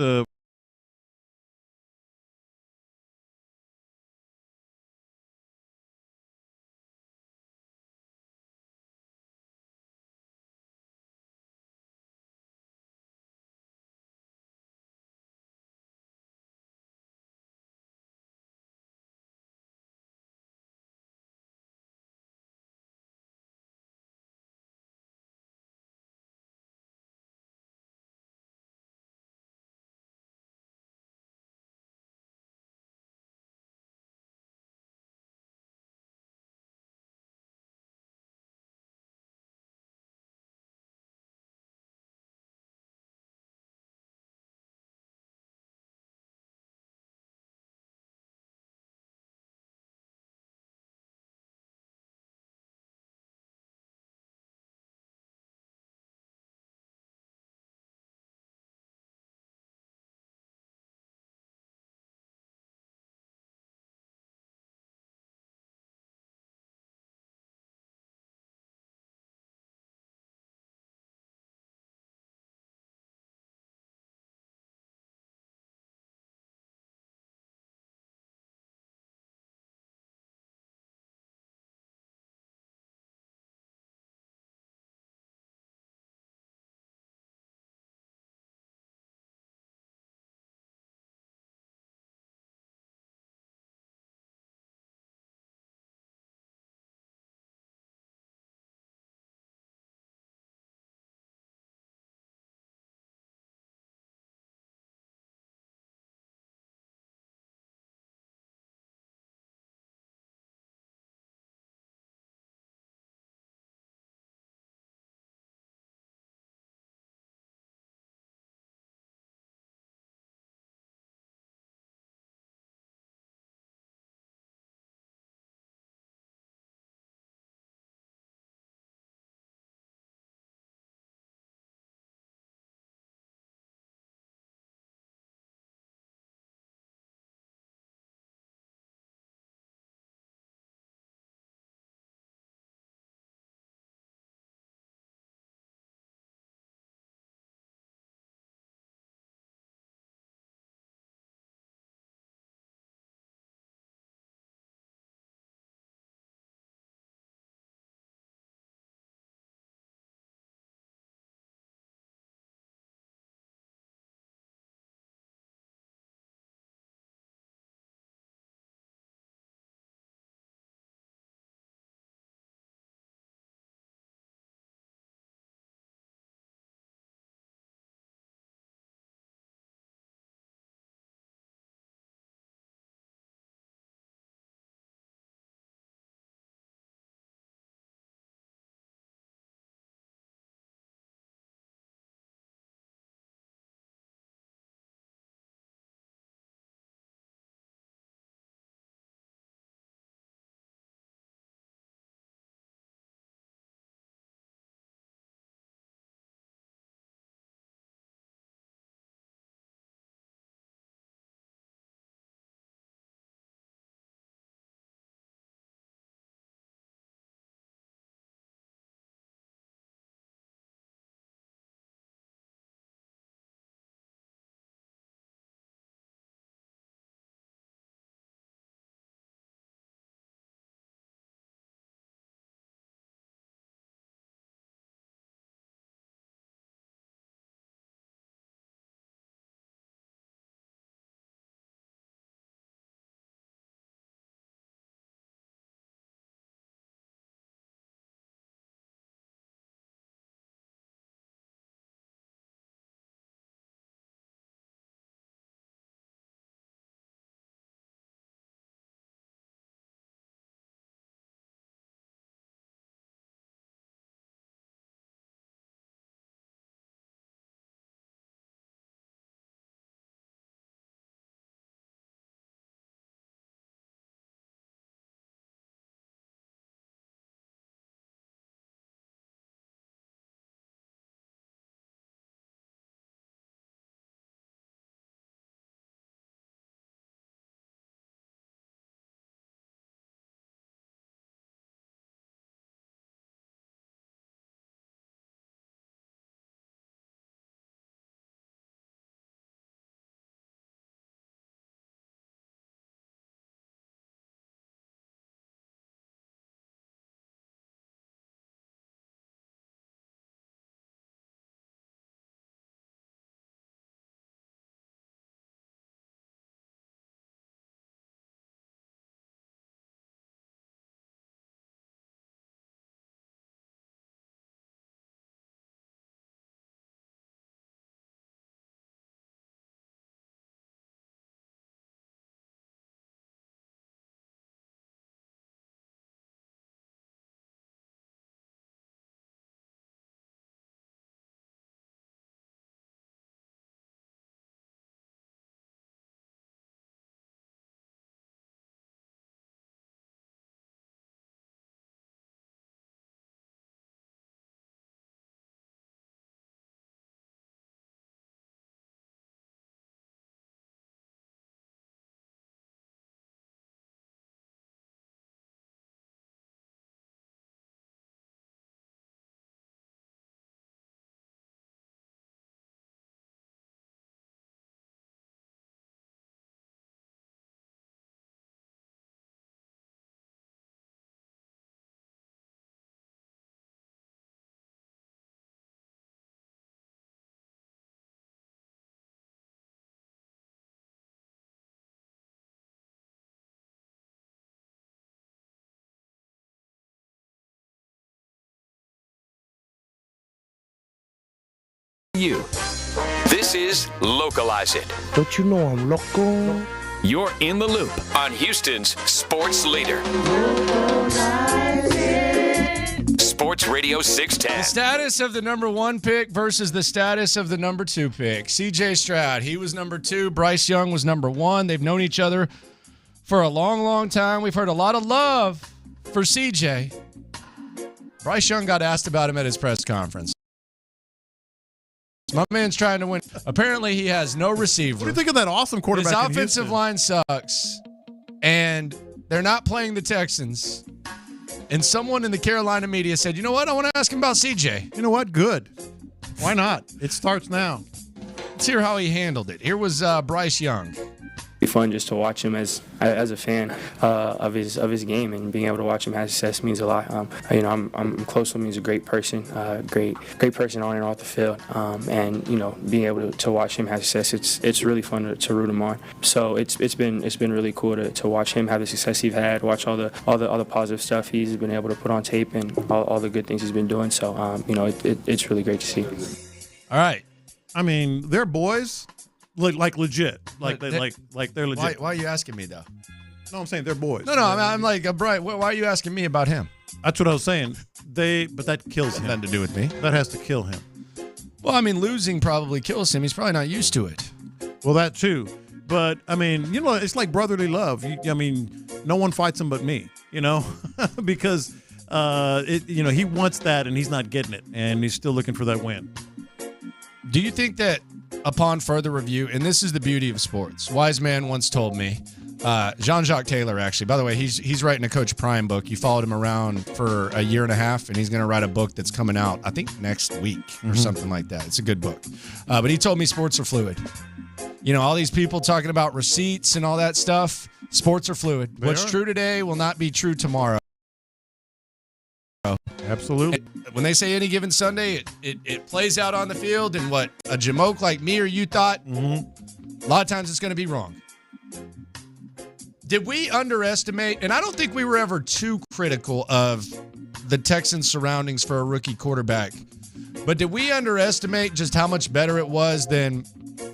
you. This is Localize It. Don't you know I'm local? You're in the loop on Houston's sports leader. Sports Radio 610. The status of the number 1 pick versus the status of the number 2 pick. CJ Stroud, he was number 2. Bryce Young was number 1. They've known each other for a long, long time. We've heard a lot of love for CJ. Bryce Young got asked about him at his press conference. My man's trying to win. Apparently, he has no receiver. What do you think of that awesome quarterback? His offensive line sucks, and they're not playing the Texans. And someone in the Carolina media said, you know what? I want to ask him about CJ. You know what? Good. Why not? It starts now. Let's hear how he handled it. Here was Bryce Young. Be fun just to watch him as a fan of his game, and being able to watch him have success means a lot. I'm close with him. He's a great person, great person on and off the field, and being able to watch him have success, it's really fun to root him on. So it's been really cool to watch him have the success he's had, watch all the positive stuff he's been able to put on tape, and all the good things he's been doing. So it's really great to see. All right, I mean, they're boys. Like legit, like they're legit. Why are you asking me though? No, I'm saying they're boys. No, I'm like, Brian. Why are you asking me about him? That's what I was saying. But that kills him. Nothing to do with me. That has to kill him. Well, I mean, losing probably kills him. He's probably not used to it. Well, that too. But I mean, it's like brotherly love. No one fights him but me. Because he wants that and he's not getting it, and he's still looking for that win. Do you think that upon further review, and this is the beauty of sports, wise man once told me, Jean-Jacques Taylor, actually, by the way, he's writing a Coach Prime book. You followed him around for a year and a half, and he's going to write a book that's coming out, I think, next week or something like that. It's a good book. But he told me sports are fluid. All these people talking about receipts and all that stuff, sports are fluid. What's true today will not be true tomorrow. Absolutely. When they say any given Sunday, it plays out on the field, and what a jamoke like me or you thought, a lot of times it's going to be wrong. Did we underestimate, and I don't think we were ever too critical of the Texans' surroundings for a rookie quarterback, but did we underestimate just how much better it was than,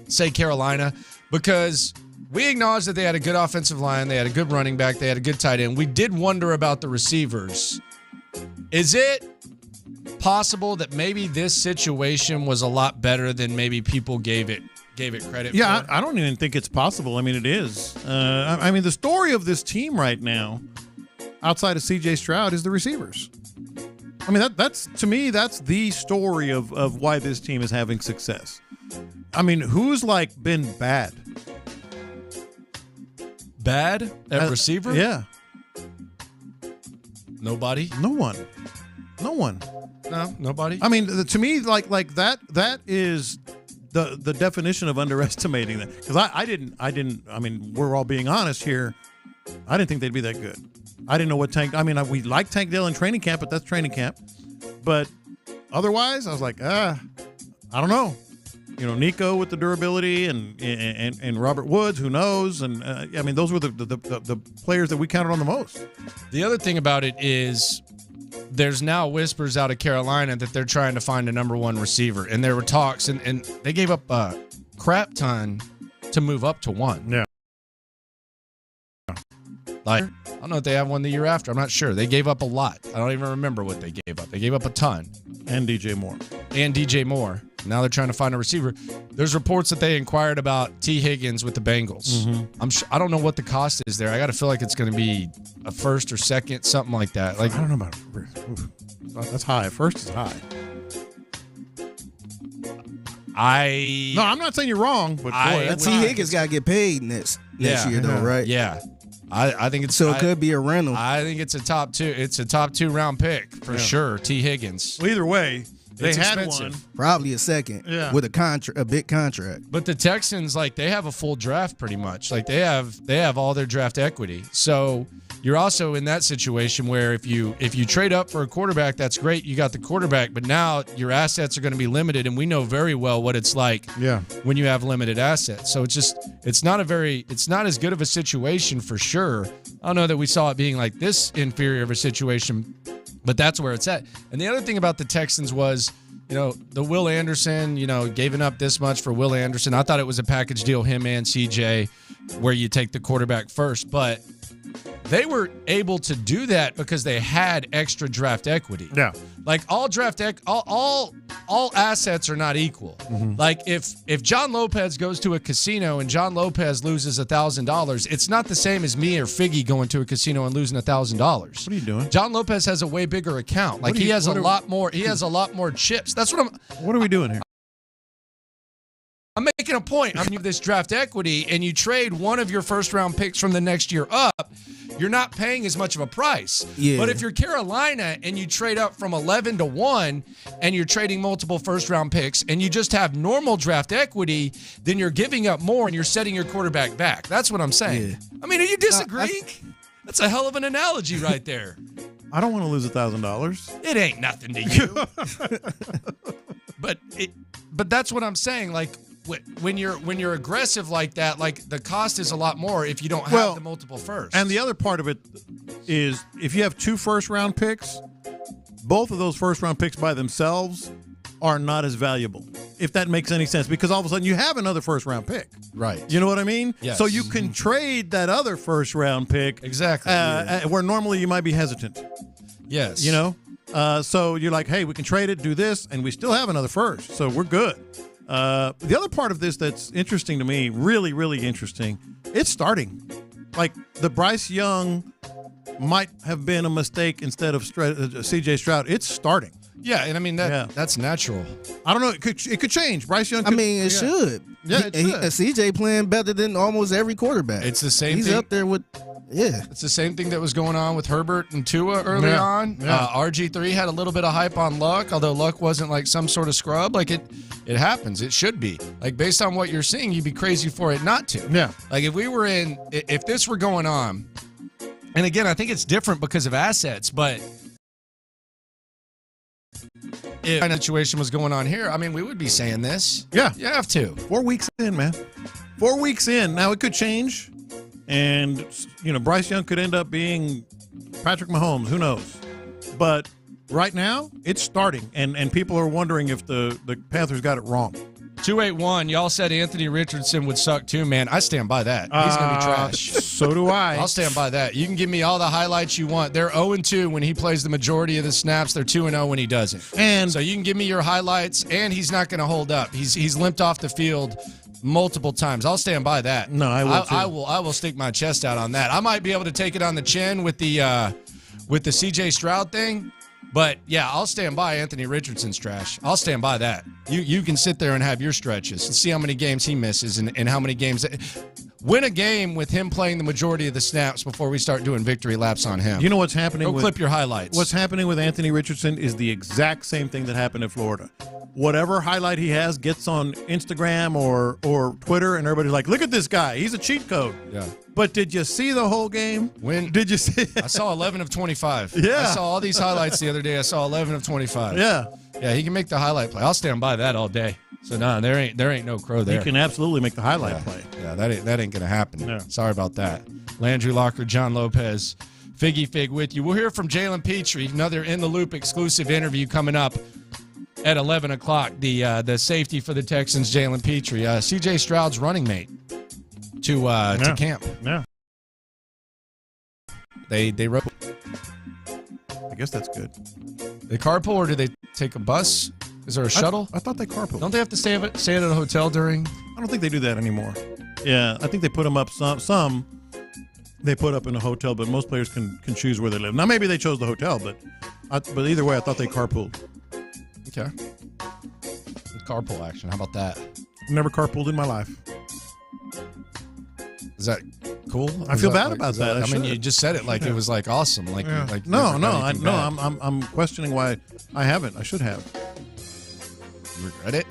say, Carolina? Because we acknowledged that they had a good offensive line, they had a good running back, they had a good tight end. We did wonder about the receivers. Is it possible that maybe this situation was a lot better than maybe people gave it credit for? Yeah, I don't even think it's possible. I mean, it is. The story of this team right now, outside of C.J. Stroud, is the receivers. I mean, that's to me, that's the story of why this team is having success. I mean, who's been bad? Bad at receiver? Yeah. Nobody? No one. No, nobody. I mean, to me, that is the definition of underestimating that. Because I didn't. I mean, we're all being honest here. I didn't think they'd be that good. I didn't know what Tank. I mean, we like Tank Dell in training camp, but that's training camp. But otherwise, I was like, I don't know. Nico with the durability and Robert Woods, who knows? And those were the players that we counted on the most. The other thing about it is there's now whispers out of Carolina that they're trying to find a number 1 receiver. And there were talks, and they gave up a crap ton to move up to 1. Yeah. I don't know if they have one the year after. I'm not sure. They gave up a lot. I don't even remember what they gave up. They gave up a ton. And DJ Moore. Now they're trying to find a receiver. There's reports that they inquired about T. Higgins with the Bengals. I don't know what the cost is there. I got to feel like it's going to be a first or second, something like that. I don't know about that's high. First is high. No, I'm not saying you're wrong, but T. Higgins got to get paid next year, though, right? Yeah. I think it's so. It could be a rental. I think it's a top 2. It's a top 2 round pick for sure. T. Higgins. Well, either way, they it's had expensive. one. Probably a second. Yeah. With a big contract. But the Texans, they have a full draft pretty much. They have all their draft equity. So you're also in that situation where if you trade up for a quarterback, that's great. You got the quarterback, but now your assets are going to be limited, and we know very well what it's like when you have limited assets. So it's not as good of a situation for sure. I don't know that we saw it being like this inferior of a situation, but that's where it's at. And the other thing about the Texans was, the Will Anderson, giving up this much for Will Anderson. I thought it was a package deal, him and CJ, where you take the quarterback first. But they were able to do that because they had extra draft equity. Yeah. Like all assets are not equal. Mm-hmm. Like if John Lopez goes to a casino and John Lopez loses $1,000, it's not the same as me or Figgy going to a casino and losing $1,000. What are you doing? John Lopez has a way bigger account. Like he has a lot more chips. That's what What are we doing here? I'm making a point. I'm this draft equity, and you trade one of your first-round picks from the next year up, you're not paying as much of a price. Yeah. But if you're Carolina and you trade up from 11 to 1 and you're trading multiple first-round picks and you just have normal draft equity, then you're giving up more and you're setting your quarterback back. That's what I'm saying. Yeah. I mean, are you disagreeing? That's a hell of an analogy right there. I don't want to lose $1,000. It ain't nothing to you. But that's what I'm saying. Like, when you're aggressive like that, like the cost is a lot more if you don't have the multiple firsts. And the other part of it is if you have 2 first-round picks, both of those first-round picks by themselves are not as valuable, if that makes any sense, because all of a sudden you have another first-round pick. Right. You know what I mean? Yes. So you can trade that other first-round pick. Exactly. Where normally you might be hesitant. Yes. So you're like, hey, we can trade it, do this, and we still have another first, so we're good. The other part of this that's interesting to me, really, really interesting, it's starting. Like the Bryce Young might have been a mistake instead of C.J. Stroud. It's starting. Yeah, and I mean that's natural. I don't know. It could change. Bryce Young. It should. Yeah, it should. CJ playing better than almost every quarterback. It's the same. He's thing. up there with. Yeah, it's the same thing that was going on with Herbert and Tua early on. Yeah. RG3 had a little bit of hype on Luck, although Luck wasn't like some sort of scrub. Like it happens. It should be. Like based on what you're seeing, you'd be crazy for it not to. Yeah. Like if this were going on, and again, I think it's different because of assets, but if a situation was going on here, I mean, we would be saying this. Yeah. You have to. 4 weeks in, man. 4 weeks in. Now, it could change. And, Bryce Young could end up being Patrick Mahomes. Who knows? But right now, it's starting. And people are wondering if the Panthers got it wrong. 281, y'all said Anthony Richardson would suck too, man. I stand by that. He's going to be trash. So do I. I'll stand by that. You can give me all the highlights you want. They're 0-2 when he plays the majority of the snaps. They're 2-0 when he doesn't. And so you can give me your highlights, and he's not going to hold up. He's limped off the field multiple times. I'll stand by that. No, I will too. I will stick my chest out on that. I might be able to take it on the chin with the CJ Stroud thing. But, yeah, I'll stand by Anthony Richardson's trash. I'll stand by that. You can sit there and have your stretches and see how many games he misses and how many games. Win a game with him playing the majority of the snaps before we start doing victory laps on him. You know what's happening? Go clip your highlights. What's happening with Anthony Richardson is the exact same thing that happened in Florida. Whatever highlight he has gets on Instagram or Twitter, and everybody's like, look at this guy. He's a cheat code. Yeah. But did you see the whole game? Did you see? I saw 11 of 25. Yeah. I saw all these highlights the other day. I saw 11 of 25. Yeah. Yeah, he can make the highlight play. I'll stand by that all day. So, no, there ain't no crow there. He can absolutely make the highlight play. Yeah, that ain't going to happen. Yeah. Sorry about that. Landry Locker, John Lopez, Figgy Fig with you. We'll hear from Jalen Pitre, another In the Loop exclusive interview coming up at 11 o'clock. The safety for the Texans, Jalen Pitre, C.J. Stroud's running mate to camp. Yeah. They wrote. I guess that's good. They carpool or do they take a bus? Is there a shuttle? I thought they carpool. Don't they have to stay at a hotel during? I don't think they do that anymore. Yeah, I think they put them up some they put up in a hotel, but most players can choose where they live. Now maybe they chose the hotel, but either way, I thought they carpooled. Okay. Carpool action. How about that? Never carpooled in my life. Is that cool? I feel bad about that. I mean, you just said it like it was like awesome. Like I'm questioning why I haven't. I should have. You regret it?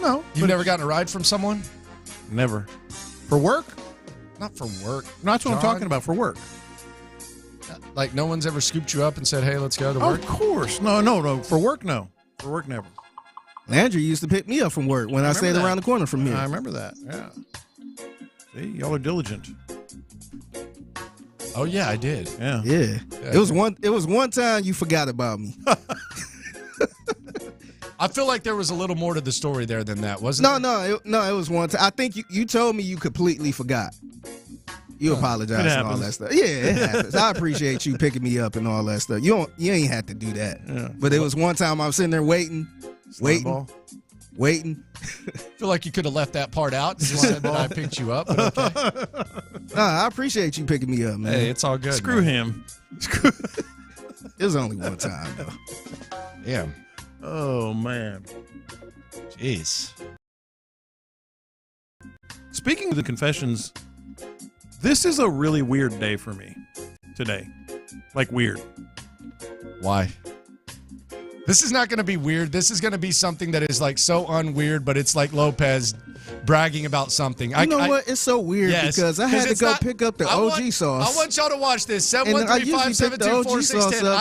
No. You've never gotten a ride from someone? Never. For work? Not for work. No, that's what I'm talking about. For work. Like no one's ever scooped you up and said, "Hey, let's go to work." Of course. No. For work, no. For work, never. Landry used to pick me up from work when I stayed around the corner from here. I remember that. Yeah. See, y'all are diligent. Oh yeah, I did. Yeah. It was one time you forgot about me. I feel like there was a little more to the story there than that, wasn't there? No, it was one time. I think you told me you completely forgot. You apologize and all that stuff. Yeah, it happens. I appreciate you picking me up and all that stuff. You ain't had to do that. Yeah. But it was one time I was sitting there waiting. I feel like you could have left that part out and just said that I picked you up. But okay. I appreciate you picking me up, man. Hey, it's all good. Screw him. It was only one time, though. Yeah. Oh, man. Jeez. Speaking of the confessions, this is a really weird day for me today. Like, weird. Why? This is not going to be weird. This is going to be something that is like so unweird, but it's like Lopez bragging about something. You know what? It's so weird because I had to go pick up the OG sauce. I want y'all to watch this. 713-572-4610.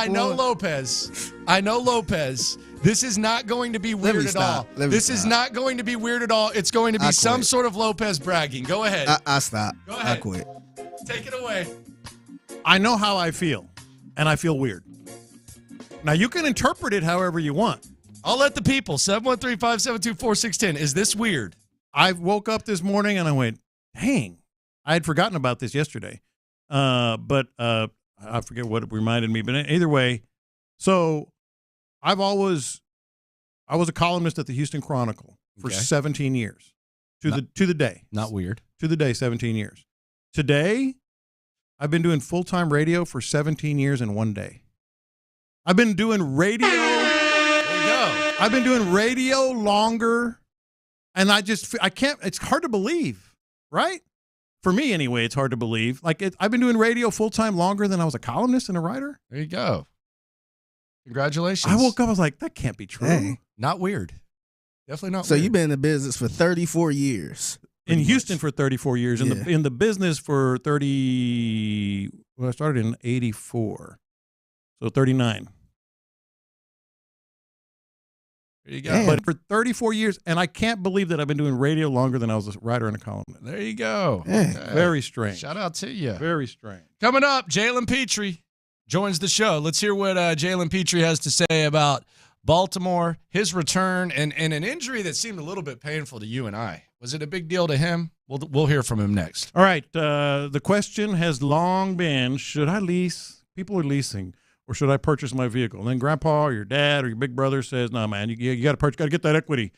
I know Lopez. This is not going to be weird at all. This is not going to be weird at all. It's going to be some sort of Lopez bragging. Go ahead. I stop. Go ahead. I quit. Take it away. I know how I feel, and I feel weird. Now, you can interpret it however you want. I'll let the people. 713-572-4610. Is this weird? I woke up this morning and I went, dang, I had forgotten about this yesterday. But I forget what it reminded me. But either way, so I was a columnist at the Houston Chronicle for 17 years to the day. Not weird. To the day, 17 years. Today, I've been doing full-time radio for 17 years and 1 day. I've been doing radio. There you go. I've been doing radio longer, and I can't. It's hard to believe, right? For me, anyway, it's hard to believe. I've been doing radio full time longer than I was a columnist and a writer. There you go. Congratulations. I woke up, I was like, that can't be true. Hey. Not weird. Definitely not. So weird. you've been in the business for 34 years. In Houston for 34 years. In the business for 30. Well, I started in 84. So 39. There you go. Damn. But for 34 years, and I can't believe that I've been doing radio longer than I was a writer and a columnist. There you go. Okay. Very strange. Shout out to you. Very strange. Coming up, Jalen Pitre joins the show. Let's hear what Jalen Pitre has to say about Baltimore, his return, and an injury that seemed a little bit painful to you and I. Was it a big deal to him? We'll hear from him next. All right. The question has long been, should I lease? People are leasing. Or should I purchase my vehicle? And then grandpa or your dad or your big brother says, no, man, you got to purchase, got to get that equity.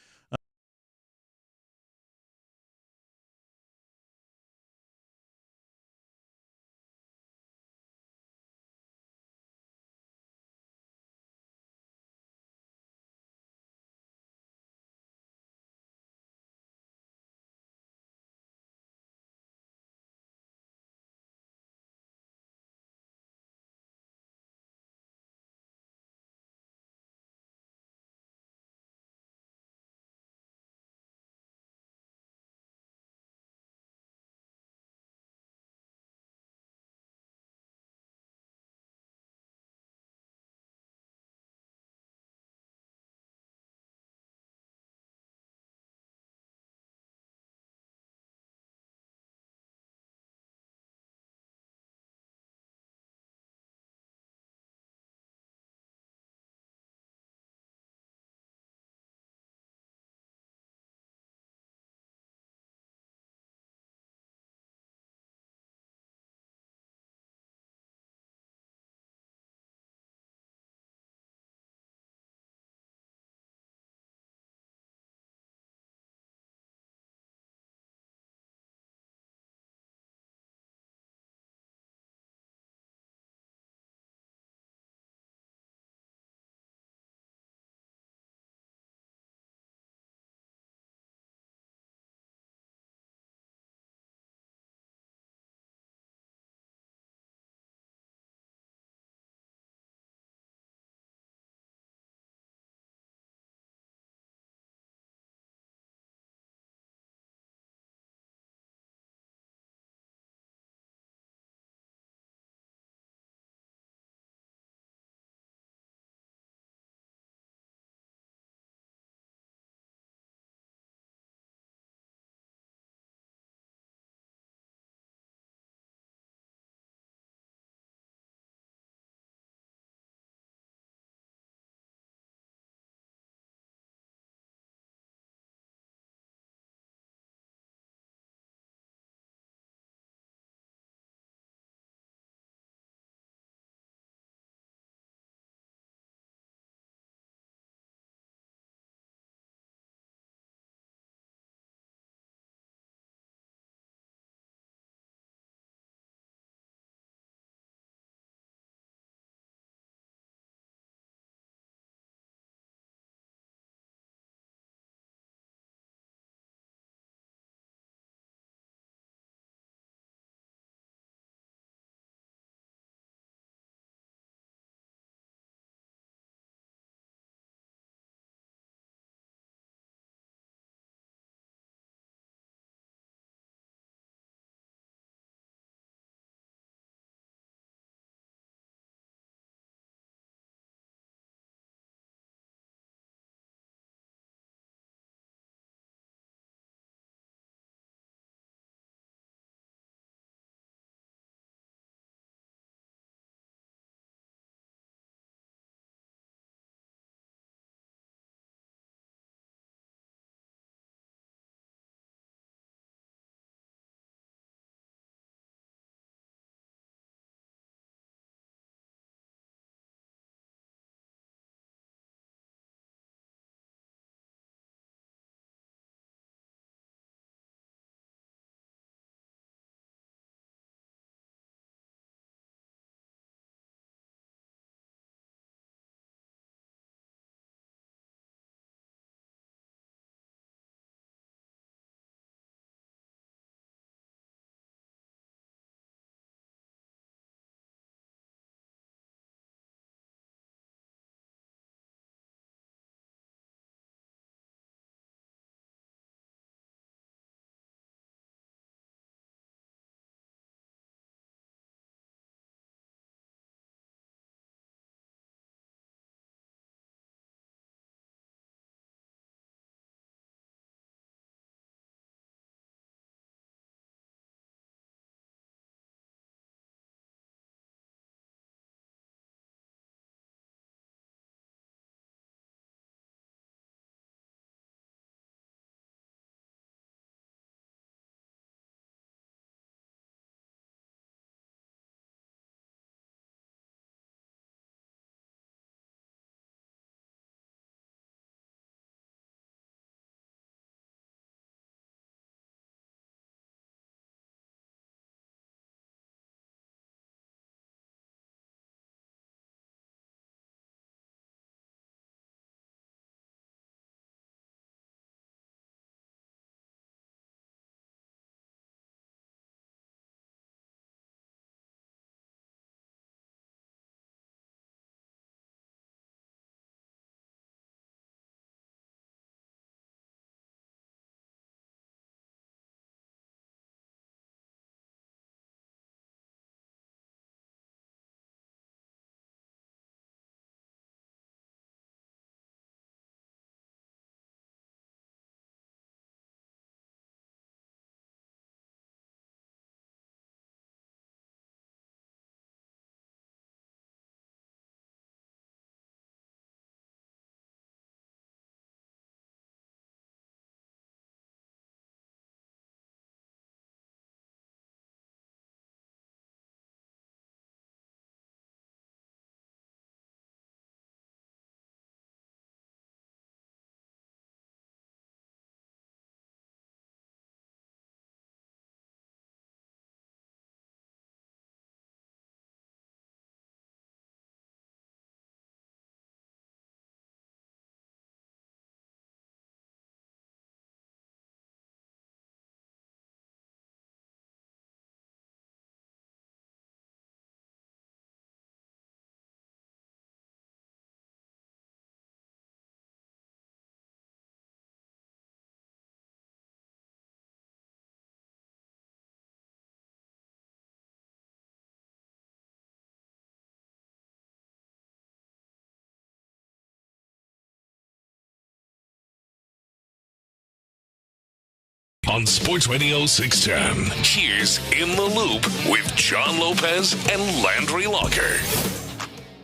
on Sports Radio 610. Here's In the Loop with John Lopez and Landry Locker.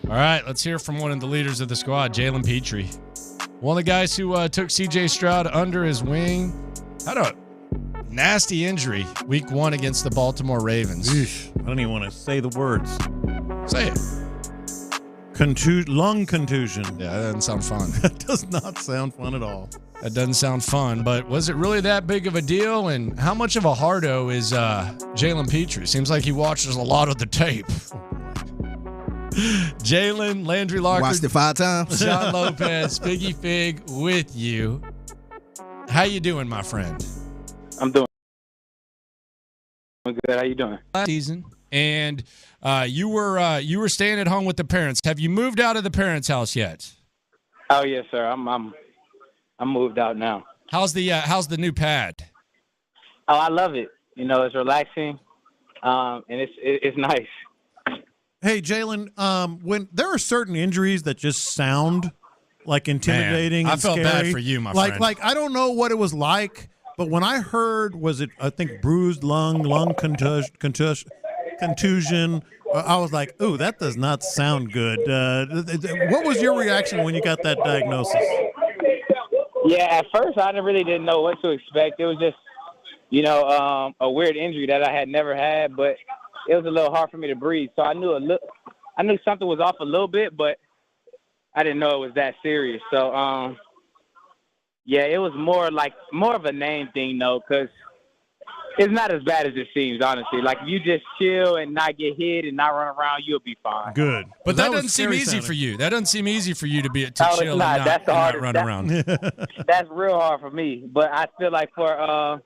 All right, let's hear from one of the leaders of the squad, Jalen Pitre. One of the guys who took C.J. Stroud under his wing. Had a nasty injury week 1 against the Baltimore Ravens. Eesh, I don't even want to say the words. Say it. Lung contusion. Yeah, that doesn't sound fun. That does not sound fun at all. That doesn't sound fun, but was it really that big of a deal? And how much of a hardo is Jalen Pitre? Seems like he watches a lot of the tape. Jalen, Landry Locker. Watched it 5 times. John Lopez, Figgy Fig with you. How you doing, my friend? I'm doing good. How you doing? Season. And you were staying at home with the parents. Have you moved out of the parents' house yet? Oh yes, sir. I'm moved out now. How's the new pad? Oh, I love it. You know, it's relaxing, and it's nice. Hey, Jalen, when there are certain injuries that just sound like intimidating, man, and I felt scary, bad for you, my friend. Like I don't know what it was like, but when I heard, I think bruised lung contusion. I was like, ooh, that does not sound good. What was your reaction when you got that diagnosis? Yeah, at first I really didn't know what to expect. It was just, a weird injury that I had never had, but it was a little hard for me to breathe. So I knew something was off a little bit, but I didn't know it was that serious. So, yeah, it was more of a name thing, though, because it's not as bad as it seems, honestly. Like, if you just chill and not get hit and not run around, you'll be fine. Good. But that doesn't seem easy for you. That doesn't seem easy for you to chill and not run around. That's real hard for me. But I feel like for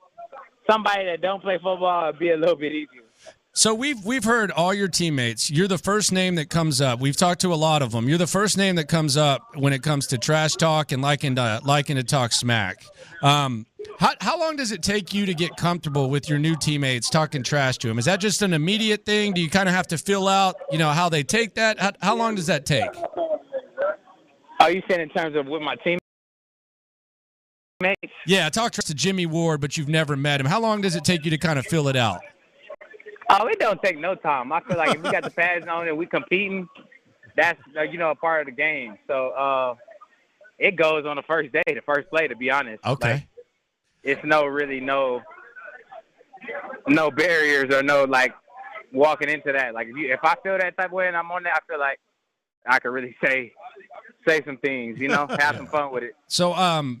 somebody that don't play football, it'd be a little bit easier. So we've heard all your teammates. You're the first name that comes up. We've talked to a lot of them. You're the first name that comes up when it comes to trash talk and liking to talk smack. How long does it take you to get comfortable with your new teammates talking trash to them? Is that just an immediate thing? Do you kind of have to feel out, how they take that? How long does that take? Are you saying in terms of with my teammates? Yeah, talk to Jimmy Ward, but you've never met him. How long does it take you to kind of fill it out? Oh, it don't take no time. I feel like if we got the pads on and we competing, that's a part of the game. So it goes on the first day, the first play. To be honest, okay. It's no barriers or no walking into that. Like if I feel that type of way and I'm on that, I feel like I could really say some things, have some fun with it. So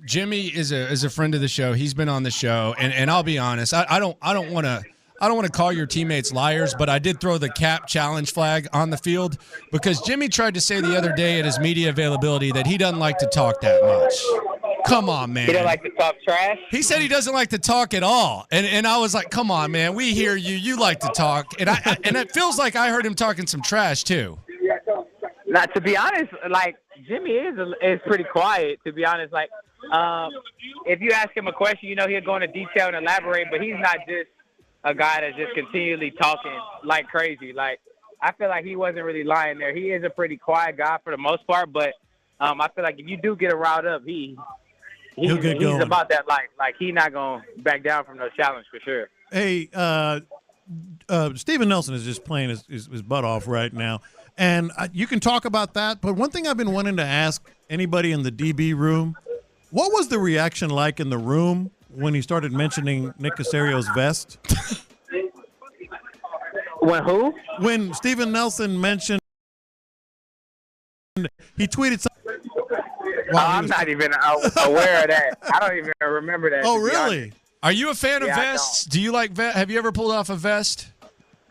Jimmy is a friend of the show. He's been on the show, and I'll be honest, I don't want to call your teammates liars, but I did throw the cap challenge flag on the field because Jimmy tried to say the other day at his media availability that he doesn't like to talk that much. Come on, man. He don't like to talk trash? He said he doesn't like to talk at all. And I was like, come on, man. We hear you. You like to talk. And and it feels like I heard him talking some trash, too. Now, to be honest, Jimmy is pretty quiet, to be honest. If you ask him a question, he'll go into detail and elaborate, but he's not just a guy that's just continually talking like crazy. I feel like he wasn't really lying there. He is a pretty quiet guy for the most part, but I feel like if you do get him riled up, he's about that life. He's not going to back down from no challenge for sure. Hey, Steven Nelson is just playing his butt off right now. And you can talk about that, but one thing I've been wanting to ask anybody in the DB room, what was the reaction like in the room when he started mentioning Nick Casario's vest? When who? When Steven Nelson mentioned, he tweeted something. I'm not even aware of that. I don't even remember that. Oh, really? Are you a fan of vests? Do you like vest? Have you ever pulled off a vest?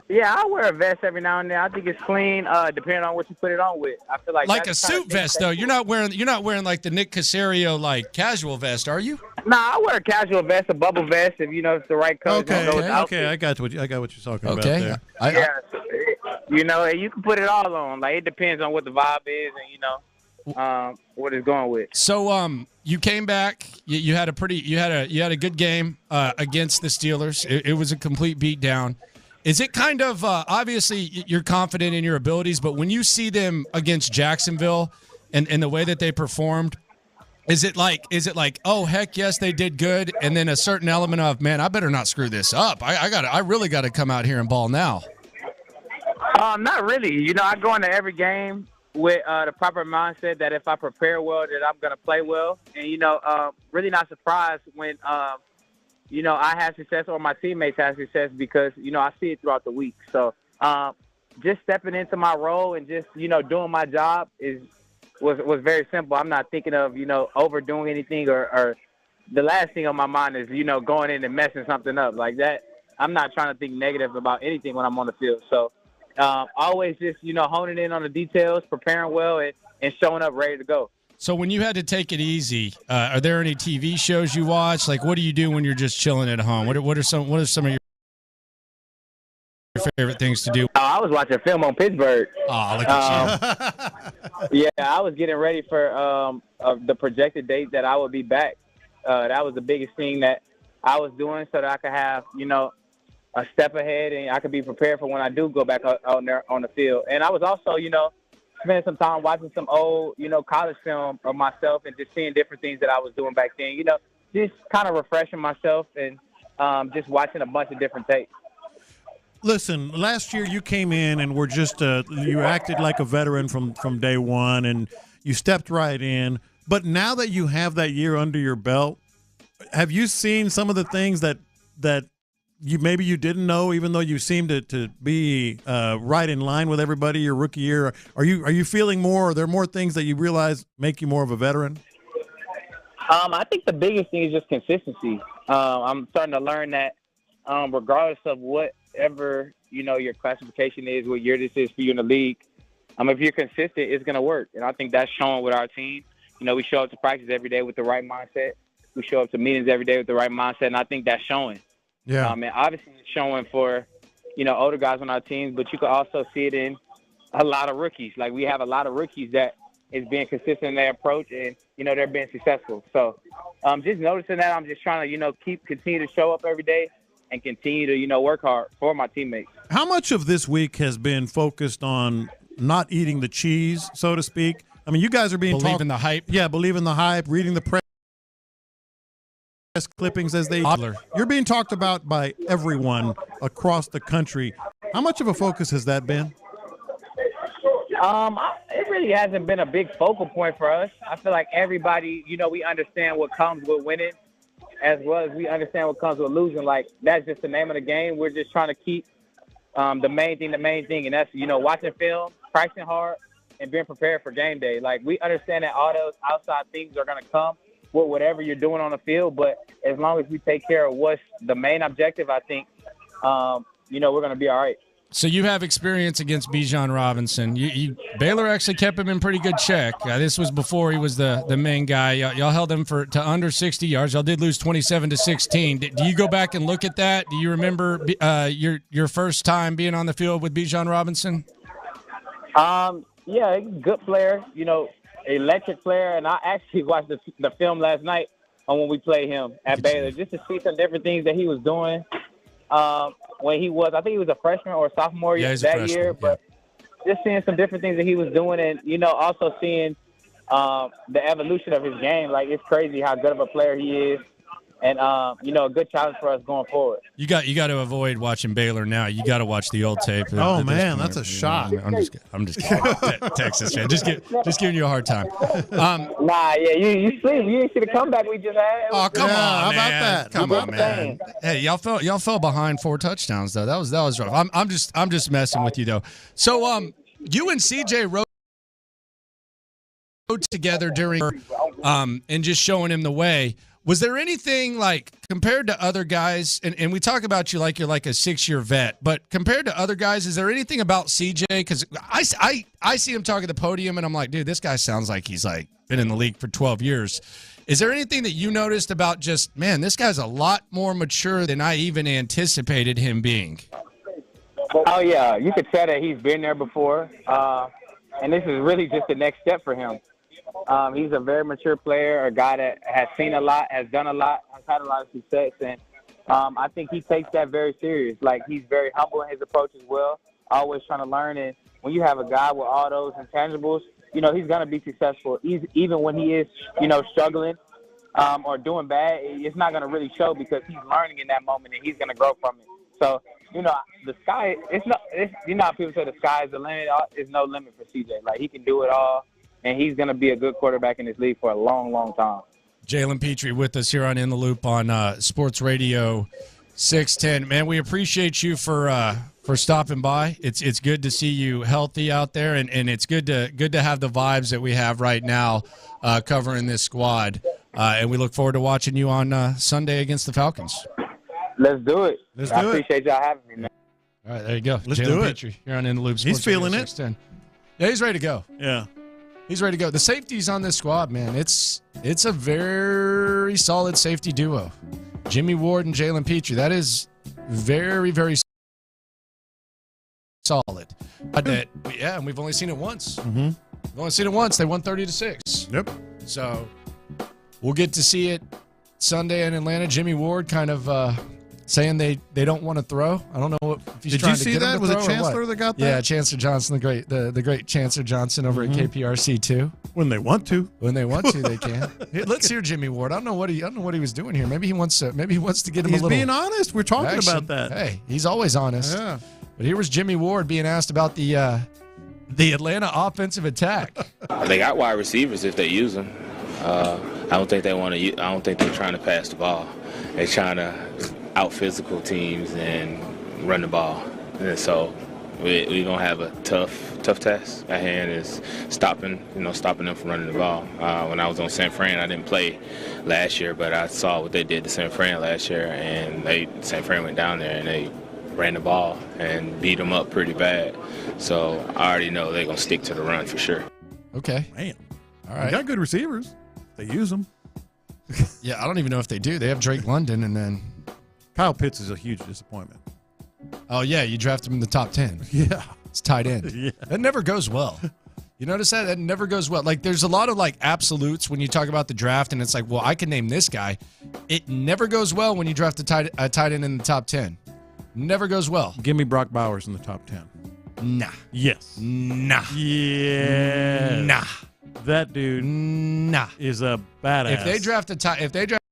Yeah, I wear a vest every now and then. I think it's clean, depending on what you put it on with. I feel like a suit vest though. You're not wearing like the Nick Casario casual vest, are you? Nah, I wear a casual vest, a bubble vest, if it's the right color. Okay, I got what you're talking about there. You can put it all on. It depends on what the vibe is and what it's going with. So you came back. You had a good game against the Steelers. It was a complete beatdown. Is it kind of obviously you're confident in your abilities, but when you see them against Jacksonville and the way that they performed, Is it like, oh, heck yes, they did good, and then a certain element of, man, I better not screw this up. I really got to come out here and ball now. Not really. You know, I go into every game with the proper mindset that if I prepare well, that I'm going to play well. And, you know, really not surprised when, you know, I have success or my teammates have success because, you know, I see it throughout the week. So just stepping into my role and just, you know, doing my job was very simple. I'm not thinking of, you know, overdoing anything or the last thing on my mind is, you know, going in and messing something up like that. I'm not trying to think negative about anything when I'm on the field. So always just, you know, honing in on the details, preparing well, and showing up ready to go. So when you had to take it easy, are there any TV shows you watch? Like, what do you do when you're just chilling at home? What are some of your favorite things to do? I was watching film on Pittsburgh. Oh, look at you. Yeah, I was getting ready for the projected date that I would be back. That was the biggest thing that I was doing so that I could have, you know, a step ahead and I could be prepared for when I do go back out there on the field. And I was also, you know, spending some time watching some old, you know, college film of myself and just seeing different things that I was doing back then. You know, just kind of refreshing myself and just watching a bunch of different tapes. Listen, last year you came in and were just you acted like a veteran from day one, and you stepped right in. But now that you have that year under your belt, have you seen some of the things that maybe you didn't know, even though you seemed to be right in line with everybody your rookie year? Are you feeling more? Are there more things that you realize make you more of a veteran? I think the biggest thing is just consistency. I'm starting to learn that regardless of whatever, you know, your classification is, what year this is for you in the league, if you're consistent, it's going to work. And I think that's showing with our team. You know, we show up to practice every day with the right mindset. We show up to meetings every day with the right mindset, and I think that's showing. Yeah. And obviously it's showing for, you know, older guys on our teams, but you can also see it in a lot of rookies. Like, we have a lot of rookies that is being consistent in their approach, and, you know, they're being successful. So just noticing that, I'm just trying to, you know, continue to show up every day and continue to, you know, work hard for my teammates. How much of this week has been focused on not eating the cheese, so to speak? I mean, you guys are being believing the hype. Yeah, believing the hype, reading the press clippings as they you're being talked about by everyone across the country. How much of a focus has that been? It really hasn't been a big focal point for us. I feel like everybody, you know, we understand what comes with winning as well as we understand what comes with losing. Like, that's just the name of the game. We're just trying to keep the main thing, and that's, you know, watching film, practicing hard, and being prepared for game day. Like, we understand that all those outside things are going to come with whatever you're doing on the field, but as long as we take care of what's the main objective, I think, you know, we're going to be all right. So you have experience against Bijan Robinson. Baylor actually kept him in pretty good check. This was before he was the main guy. Y'all held him to under 60 yards. Y'all did lose 27-16. Do you go back and look at that? Do you remember your first time being on the field with Bijan Robinson? Yeah, he's a good player, you know, electric player, and I actually watched the film last night on when we played him at Baylor just to see some different things that he was doing when he was, I think he was a freshman or a sophomore that year, but just seeing some different things that he was doing, and, you know, also seeing the evolution of his game. Like, it's crazy how good of a player he is. And, you know, a good challenge for us going forward. You got to avoid watching Baylor now. You got to watch the old tape. Oh, man, that's a shot. I'm just kidding. Texas fan. Just giving you a hard time. Nah, yeah, you sleep. You didn't see the comeback we just had. Oh, come on, how man. about that? Come on, man. Hey, y'all fell behind 4 touchdowns though. That was rough. I'm just messing with you though. So you and CJ rode together during and just showing him the way. Was there anything, like, compared to other guys, and we talk about you like you're like a 6-year vet, but compared to other guys, is there anything about CJ? Because I see him talk at the podium, and I'm like, dude, this guy sounds like he's, like, been in the league for 12 years. Is there anything that you noticed about just, man, this guy's a lot more mature than I even anticipated him being? Oh, yeah. You could tell that he's been there before, and this is really just the next step for him. He's a very mature player, a guy that has seen a lot, has done a lot, has had a lot of success, and I think he takes that very serious. Like, he's very humble in his approach as well, always trying to learn. And when you have a guy with all those intangibles, he's going to be successful. Even when he is, struggling or doing bad, it's not going to really show because he's learning in that moment and he's going to grow from it. So, the sky, how people say the sky is the limit. There's no limit for CJ. Like, he can do it all, and he's going to be a good quarterback in this league for a long, long time. Jalen Pitre with us here on In the Loop on Sports Radio 610. Man, we appreciate you for stopping by. It's good to see you healthy out there, and it's good to have the vibes that we have right now covering this squad. And we look forward to watching you on Sunday against the Falcons. Let's do it. I appreciate y'all having me, man. All right, there you go. Let's Jalen do it. Pitre here on In the Loop. He's feeling it. Yeah, he's ready to go. Yeah. He's ready to go. The safeties on this squad, man, it's a very solid safety duo. Jimmy Ward and Jalen Pitre. That is very, very solid. And we've only seen it once. Mm-hmm. We've only seen it once. They won 30-6. Yep. So we'll get to see it Sunday in Atlanta. Jimmy Ward kind of saying they don't want to throw. I don't know if he's trying to get them to throw. Did you see that? Was it Chancellor that got that? Yeah, Chancellor Johnson, the great Chancellor Johnson over at KPRC too. When they want to. When they want to, they can. Let's hear Jimmy Ward. I don't know what he was doing here. Maybe he wants to get him a little. He's being honest. We're talking about that. Hey, he's always honest. Yeah. But here was Jimmy Ward being asked about the Atlanta offensive attack. They got wide receivers if they use them. I don't think they want to. I don't think they're trying to pass the ball. They're trying to out physical teams and run the ball. And so we're gonna have a tough task at hand is stopping them from running the ball. When I was on San Fran, I didn't play last year, but I saw what they did to San Fran last year, and San Fran went down there and they ran the ball and beat them up pretty bad. So I already know they're gonna stick to the run for sure. Okay, man. All right, they got good receivers. They use them. Yeah, I don't even know if they do. They have Drake London, and then Kyle Pitts is a huge disappointment. Oh, yeah, you draft him in the top 10. Yeah. It's tight end. Yeah. That never goes well. You notice that? That never goes well. Like, there's a lot of, absolutes when you talk about the draft, and it's like, well, I can name this guy. It never goes well when you draft a tight end in the top 10. Never goes well. Give me Brock Bowers in the top 10. Nah. Yes. Nah. Yeah. Nah. That dude is a badass. If they draft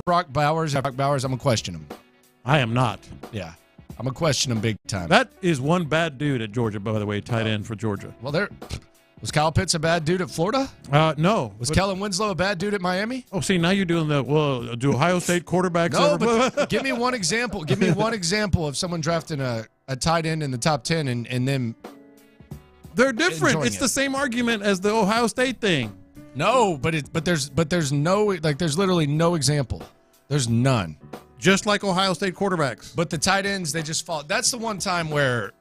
Brock Bowers, I'm going to question him. I am not. Yeah. I'm going to question him big time. That is one bad dude at Georgia, by the way, tight end for Georgia. Well, was Kyle Pitts a bad dude at Florida? No. Was Kellen Winslow a bad dude at Miami? Oh, see, now you're doing that. Well, do Ohio State quarterbacks but give me one example. Give me one example of someone drafting a tight end in the top 10 and then they're different. It's the same argument as the Ohio State thing. No, but there's literally no example. There's none. Just like Ohio State quarterbacks. But the tight ends, they just fall. That's the one time where,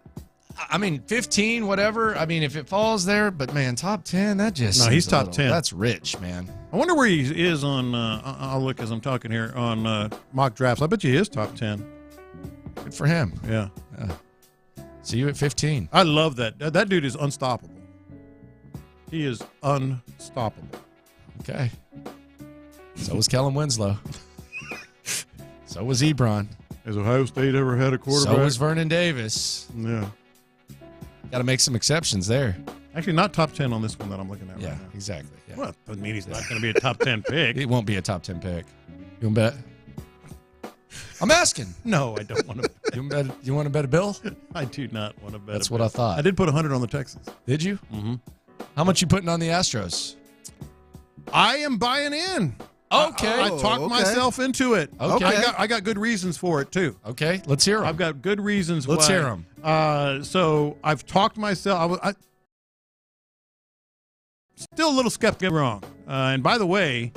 15, whatever. If it falls there, but man, top 10, that just no. He's top 10. That's rich, man. I wonder where he is on. I'll look as I'm talking here on mock drafts. I bet you he is top 10. Good for him. Yeah. See you at 15. I love that. That dude is unstoppable. He is unstoppable. Okay. So was Kellen Winslow. So was Ebron. Has Ohio State ever had a quarterback? So was Vernon Davis. Yeah. Got to make some exceptions there. Actually, not top 10 on this one that I'm looking at right now. Exactly. Yeah. Well, doesn't mean he's not going to be a top 10 pick. He won't be a top 10 pick. You want to bet? I'm asking. No, I don't want to. You want to bet a bill? I do not want to bet. That's what I thought. I did put 100 on the Texans. Did you? Mm-hmm. How much you putting on the Astros? I am buying in. Okay. I talked myself into it. Okay. I got good reasons for it, too. Okay. Let's hear them. I've got good reasons Let's why. hear them. So I've talked myself. I still a little skeptical. Wrong. And by the way,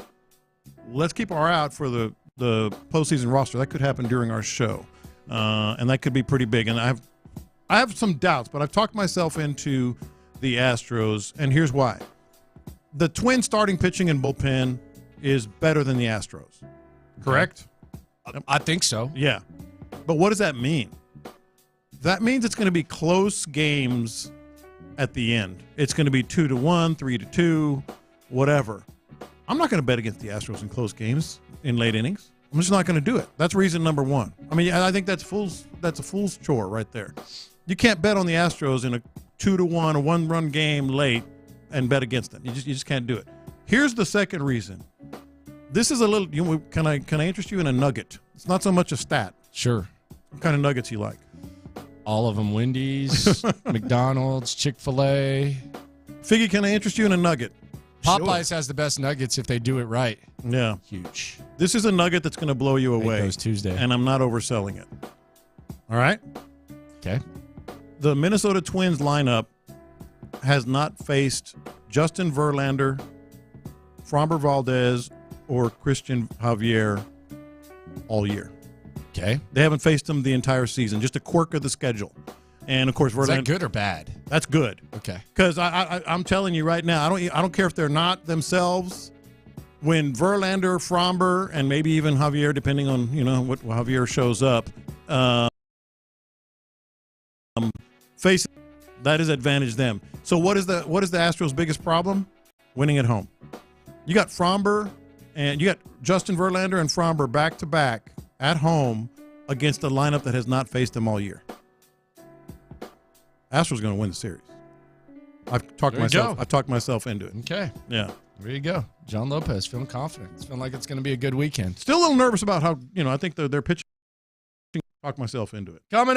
let's keep our eye out for the postseason roster. That could happen during our show. And that could be pretty big. And I have some doubts, but I've talked myself into the Astros, and here's why. The Twins starting pitching and bullpen is better than the Astros. Correct? I think so. Yeah. But what does that mean? That means it's going to be close games at the end. It's going to be 2-1, 3-2, whatever. I'm not going to bet against the Astros in close games in late innings. I'm just not going to do it. That's reason number one. I think that's a fool's chore right there. You can't bet on the Astros in a 2-1, a one-run game late and bet against them. You just can't do it. Here's the second reason. This is a little. Can I interest you in a nugget? It's not so much a stat. Sure. What kind of nuggets you like? All of them. Wendy's, McDonald's, Chick-fil-A. Figgy, can I interest you in a nugget? Popeyes has the best nuggets if they do it right. Yeah. Huge. This is a nugget that's going to blow you away. Goes Tuesday. And I'm not overselling it. All right? Okay. The Minnesota Twins lineup has not faced Justin Verlander, Framber Valdez, or Christian Javier all year. Okay. They haven't faced them the entire season. Just a quirk of the schedule. And, of course, Verlander. Is that good or bad? That's good. Okay. Because I'm telling you right now, I don't care if they're not themselves. When Verlander, Framber, and maybe even Javier, depending on what Javier shows up, face that is advantage them. So what is the Astros' biggest problem? Winning at home. You got Framber and you got Justin Verlander and Framber back to back at home against a lineup that has not faced them all year. Astros going to win the series. I've talked myself into it. Okay. Yeah. There you go. John Lopez feeling confident. It's feeling like it's going to be a good weekend. Still a little nervous about how I think they're pitching. Talk myself into it. Coming up.